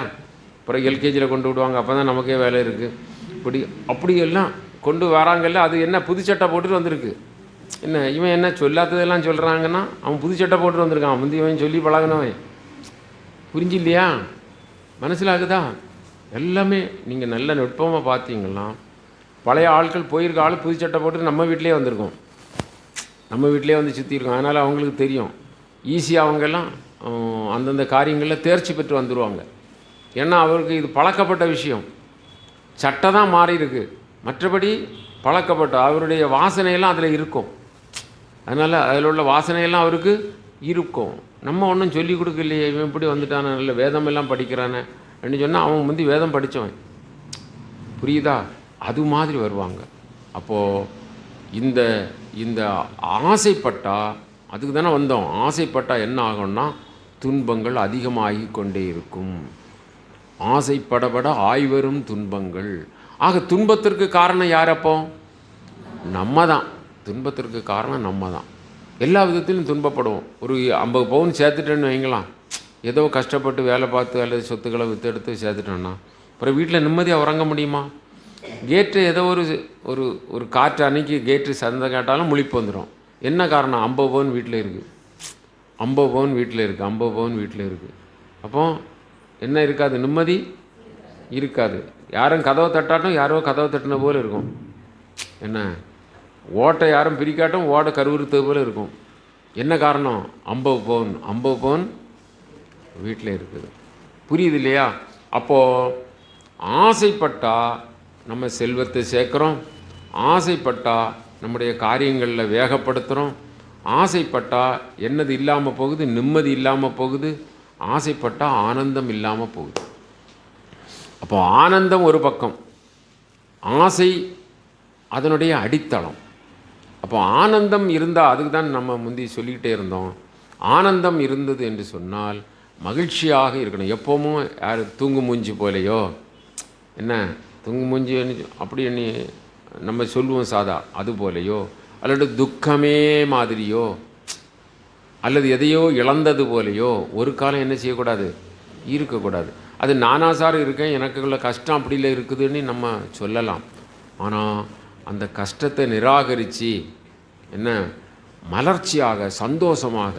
அப்புறம் எல்கேஜியில் கொண்டு விடுவாங்க, அப்போ தான் நமக்கே வேலை இருக்குது. அப்படியெல்லாம் கொண்டு வராங்கல்ல, அது என்ன புது சட்டை போட்டுட்டு வந்திருக்கு. என்ன இவன் என்ன சொல்லாததெல்லாம் சொல்கிறாங்கன்னா, அவன் புது சட்டை போட்டுட்டு வந்திருக்கான். முந்தி இவன் சொல்லி பழகினவன். புரிஞ்சு இல்லையா? மனசிலாகுதா? எல்லாமே நீங்கள் நல்ல நுட்பமாக பார்த்தீங்கன்னா, பழைய ஆட்கள் போயிருக்க ஆள் புது சட்டை போட்டு நம்ம வீட்டிலே வந்திருக்கோம், நம்ம வீட்டிலே வந்து சுற்றிருக்கோம். அதனால் அவங்களுக்கு தெரியும் ஈஸியாக. அவங்கெல்லாம் அந்தந்த காரியங்களில் தேர்ச்சி பெற்று வந்துடுவாங்க. ஏன்னா அவருக்கு இது பழக்கப்பட்ட விஷயம். சட்டை தான் மாறி இருக்கு, மற்றபடி பழக்கப்பட்ட அவருடைய வாசனையெல்லாம் அதில் இருக்கும். அதனால் அதில் உள்ள வாசனையெல்லாம் அவருக்கு இருக்கும். நம்ம ஒன்றும் சொல்லிக் கொடுக்கலையே, இவன் இப்படி வந்துட்டானே, நல்ல வேதமெல்லாம் படிக்கிறானே அப்படின்னு சொன்னால் அவன் முந்தி வேதம் படித்தவன். புரியுதா? அது மாதிரி வருவாங்க. அப்போது இந்த ஆசைப்பட்டால், அதுக்கு தானே வந்தோம். ஆசைப்பட்டால் என்ன ஆகும்னா துன்பங்கள் அதிகமாகி கொண்டே இருக்கும். ஆசைப்படப்பட ஆய்வரும் துன்பங்கள். ஆக துன்பத்திற்கு காரணம் யார்? அப்போ நம்ம தான். துன்பத்திற்கு காரணம் நம்ம தான். எல்லா விதத்திலும் துன்பப்படுவோம். ஒரு 50 பவுன் சேர்த்துட்டேன்னு வைங்களாம், ஏதோ கஷ்டப்பட்டு வேலை பார்த்து அல்லது சொத்துக்களை விற்றெடுத்து சேர்த்துட்டோன்னா அப்புறம் வீட்டில் நிம்மதியாக உறங்க முடியுமா? கேட்டு ஏதோ ஒரு காற்று அன்னைக்கு கேட்டு சந்தம் கேட்டாலும் முழிப்பு வந்துடும். என்ன காரணம்? 50 பவுன் வீட்டில் இருக்குது, 50 பவுன் வீட்டில் இருக்குது, 50 பவுன் வீட்டில் இருக்குது. அப்போ என்ன இருக்காது? நிம்மதி இருக்காது. யாரும் கதவை தட்டாட்டும், யாரோ கதவை தட்டின போல் இருக்கும். என்ன ஓட்டை யாரும் பிரிக்காட்டும், ஓட்டை கருவுறுத்தது போல் இருக்கும். என்ன காரணம்? 50 பவுன் வீட்டில் இருக்குது. புரியுது இல்லையா? அப்போது ஆசைப்பட்டால் நம்ம செல்வத்தை சேர்க்குறோம், ஆசைப்பட்டால் நம்முடைய காரியங்களில் வேகப்படுத்துகிறோம், ஆசைப்பட்டால் என்னது இல்லாமல் போகுது? நிம்மதி இல்லாமல் போகுது. ஆசைப்பட்டால் ஆனந்தம் இல்லாமல் போகுது. அப்போ ஆனந்தம் ஒரு பக்கம், ஆசை அதனுடைய அடித்தளம். அப்போ ஆனந்தம் இருந்தால், அதுக்கு தான் நம்ம முந்தி சொல்லிக்கிட்டே இருந்தோம், ஆனந்தம் இருந்தது என்று சொன்னால் மகிழ்ச்சியாக இருக்கணும். எப்போவும் யார் தூங்கு மூஞ்சி போலையோ, என்ன தூங்கு மூஞ்சி அப்படி எண்ணி நம்ம சொல்லுவோம் சாதா, அது போலையோ, அல்லது துக்கமே மாதிரியோ, அல்லது எதையோ இழந்தது போலையோ ஒரு காலம் என்ன செய்யக்கூடாது? இருக்கக்கூடாது. அது நானாசார் இருக்கேன், எனக்குள்ள கஷ்டம் அப்படியில் இருக்குதுன்னு நம்ம சொல்லலாம். ஆனால் அந்த கஷ்டத்தை நிராகரித்து என்ன மலர்ச்சியாக சந்தோஷமாக,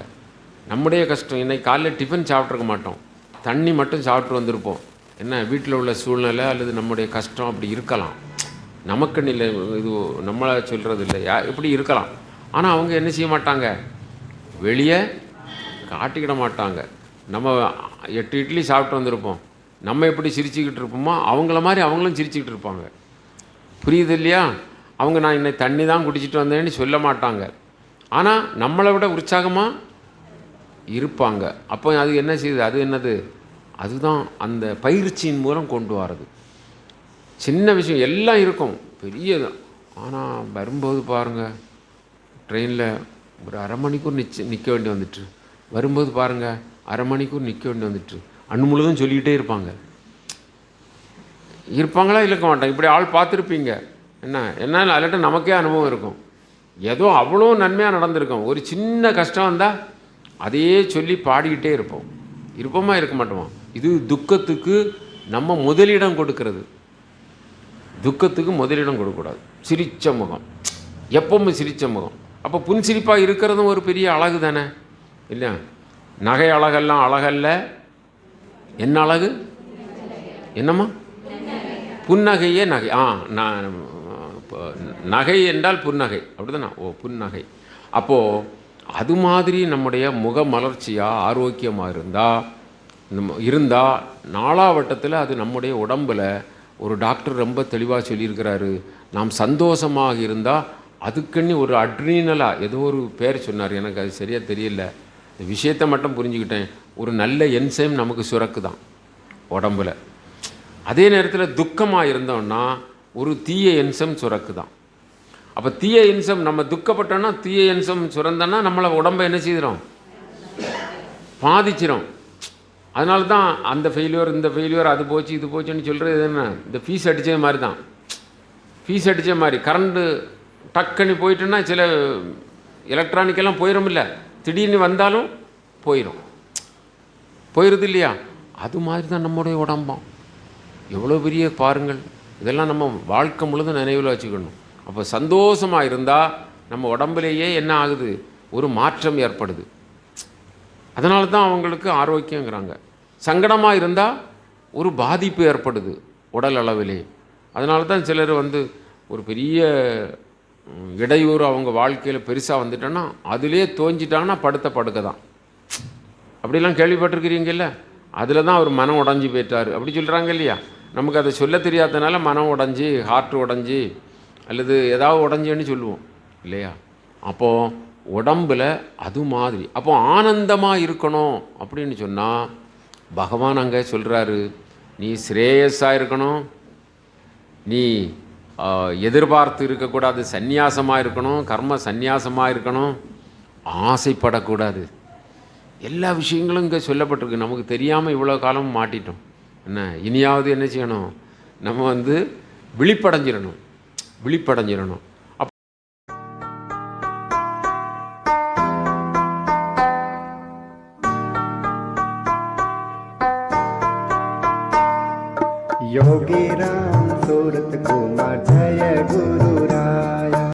நம்முடைய கஷ்டம் இன்னைக்கு காலையில் டிஃபன் சாப்பிட்ருக்க மாட்டோம், தண்ணி மட்டும் சாப்பிட்டு வந்திருப்போம். என்ன வீட்டில் உள்ள சூழ்நிலை அல்லது நம்முடைய கஷ்டம் அப்படி இருக்கலாம், நமக்குன்னு இல்லை, இது நம்மளை சொல்கிறது இல்லை, இப்படி இருக்கலாம். ஆனால் அவங்க என்ன செய்ய மாட்டாங்க? வெளியே காட்டிக்கிட மாட்டாங்க. நம்ம 8 இட்லி சாப்பிட்டு வந்திருப்போம், நம்ம எப்படி சிரிச்சுக்கிட்டு இருப்போமோ அவங்கள மாதிரி அவங்களும் சிரிச்சுக்கிட்டு இருப்பாங்க. புரியுது இல்லையா? அவங்க நான் இன்னைக்கு தண்ணி தான் குடிச்சிட்டு வந்தேன்னு சொல்ல மாட்டாங்க, ஆனால் நம்மளை விட உற்சாகமாக இருப்பாங்க. அப்போ அது என்ன செய்யுது? அது என்னது? அதுதான் அந்த பயிற்சியின் மூலம் கொண்டு வர்றது. சின்ன விஷயம் எல்லாம் இருக்கும், பெரியது. ஆனால் வரும்போது பாருங்கள், ட்ரெயினில் ஒரு அரை மணிக்கூர் நிற்க வேண்டி வந்துட்டு, வரும்போது பாருங்கள் அரை மணிக்கூர் நிற்க வேண்டி வந்துட்டு, அன்று முழுதும் சொல்லிக்கிட்டே இருப்பாங்களா? இருக்க மாட்டாங்க. இப்படி ஆள் பார்த்துருப்பீங்க. என்ன அல்லாட்ட நமக்கே அனுபவம் இருக்கும். ஏதோ அவ்வளோ நன்மையாக நடந்திருக்கும். ஒரு சின்ன கஷ்டம் வந்தால் அதையே சொல்லி பாடிக்கிட்டே இருப்போமா? இருக்க மாட்டோமா? இது துக்கத்துக்கு நம்ம முதலிடம் கொடுக்கறது. துக்கத்துக்கு முதலிடம் கொடுக்கக்கூடாது. சிரித்த முகம், எப்பவும் சிரித்த முகம். அப்போ புன்சிரிப்பாக இருக்கிறதும் ஒரு பெரிய அழகு தானே இல்லையா? நகை அழகெல்லாம் அழகல்ல, என்ன அழகு? என்னம்மா? புன்னகையே நகை. நான் நகை என்றால் புன்னகை, அப்படிதானே? புன்னகை. அப்போது அது மாதிரி நம்முடைய முக மலர்ச்சியாக ஆரோக்கியமாக இருந்தால் நாளாவட்டத்தில் அது நம்முடைய உடம்பில் ஒரு டாக்டர் ரொம்ப தெளிவாக சொல்லியிருக்கிறாரு. நாம் சந்தோஷமாக இருந்தால் அதுக்குன்னு ஒரு அட்ரீனலாக ஏதோ ஒரு பேர் சொன்னார், எனக்கு அது சரியாக தெரியல. இந்த விஷயத்தை மட்டும் புரிஞ்சுக்கிட்டேன். ஒரு நல்ல என்சைம் நமக்கு சுரக்குதான் உடம்பில். அதே நேரத்தில் துக்கமாக இருந்தோம்னா ஒரு தீய என்சைம் சுரக்குதான். அப்போ தீய என்சைம் நம்ம துக்கப்பட்டோன்னா தீய என்சைம் சுரந்தோன்னா நம்மளை உடம்பை என்ன செய்கிறோம்? பாதிச்சிடும். அதனால தான் அந்த ஃபெயிலியர் இந்த ஃபெயிலியர் அது போச்சு இது போச்சுன்னு சொல்கிறது என்ன? இந்த ஃபீஸ் அடித்த மாதிரி தான். ஃபீஸ் அடித்த மாதிரி கரண்ட்டு டக்குன்னு போயிட்டுன்னா சில எலக்ட்ரானிக்கெல்லாம் போயிடும்ல, திடீர்னு வந்தாலும் போயிடுது இல்லையா? அது மாதிரி தான் நம்முடைய உடம்பம். எவ்வளோ பெரிய பாருங்கள். இதெல்லாம் நம்ம வாழ்க்கை முழுதும் நினைவில் வச்சுக்கணும். அப்போ சந்தோஷமாக இருந்தால் நம்ம உடம்புலேயே என்ன ஆகுது? ஒரு மாற்றம் ஏற்படுது. அதனால தான் அவங்களுக்கு ஆரோக்கியங்கிறாங்க. சங்கடமாக இருந்தால் ஒரு பாதிப்பு ஏற்படுது உடல் அளவிலே. அதனால தான் சிலர் ஒரு பெரிய இடையூறு அவங்க வாழ்க்கையில் பெருசாக வந்துட்டோன்னா அதிலே தோஞ்சிட்டாங்கன்னா படுக்க தான். அப்படிலாம் கேள்விப்பட்டிருக்கிறீங்கல்ல? அதில் தான் அவர் மனம் உடஞ்சி போயிட்டார் அப்படி சொல்கிறாங்க இல்லையா? நமக்கு அதை சொல்ல தெரியாதனால மனம் உடஞ்சி, ஹார்ட் உடஞ்சி அல்லது ஏதாவது உடஞ்சின்னு சொல்லுவோம் இல்லையா? அப்போது உடம்பில் அது மாதிரி. அப்போ ஆனந்தமாக இருக்கணும் அப்படின்னு சொன்னால் பகவான் அங்கே சொல்கிறாரு, நீ ஸ்ரேயஸாக இருக்கணும், நீ எதிர்பார்த்து இருக்கக்கூடாது, சந்நியாசமாக இருக்கணும், கர்ம சந்நியாசமாக இருக்கணும், ஆசைப்படக்கூடாது. எல்லா விஷயங்களும் இங்கே சொல்லப்பட்டிருக்கு. நமக்கு தெரியாமல் இவ்வளோ காலம் மாட்டிட்டோம். என்ன இனியாவது என்ன செய்யணும்? நம்ம விழிப்படைஞ்சிடணும். योगी राम सूरत कुमार जय गुरु राया।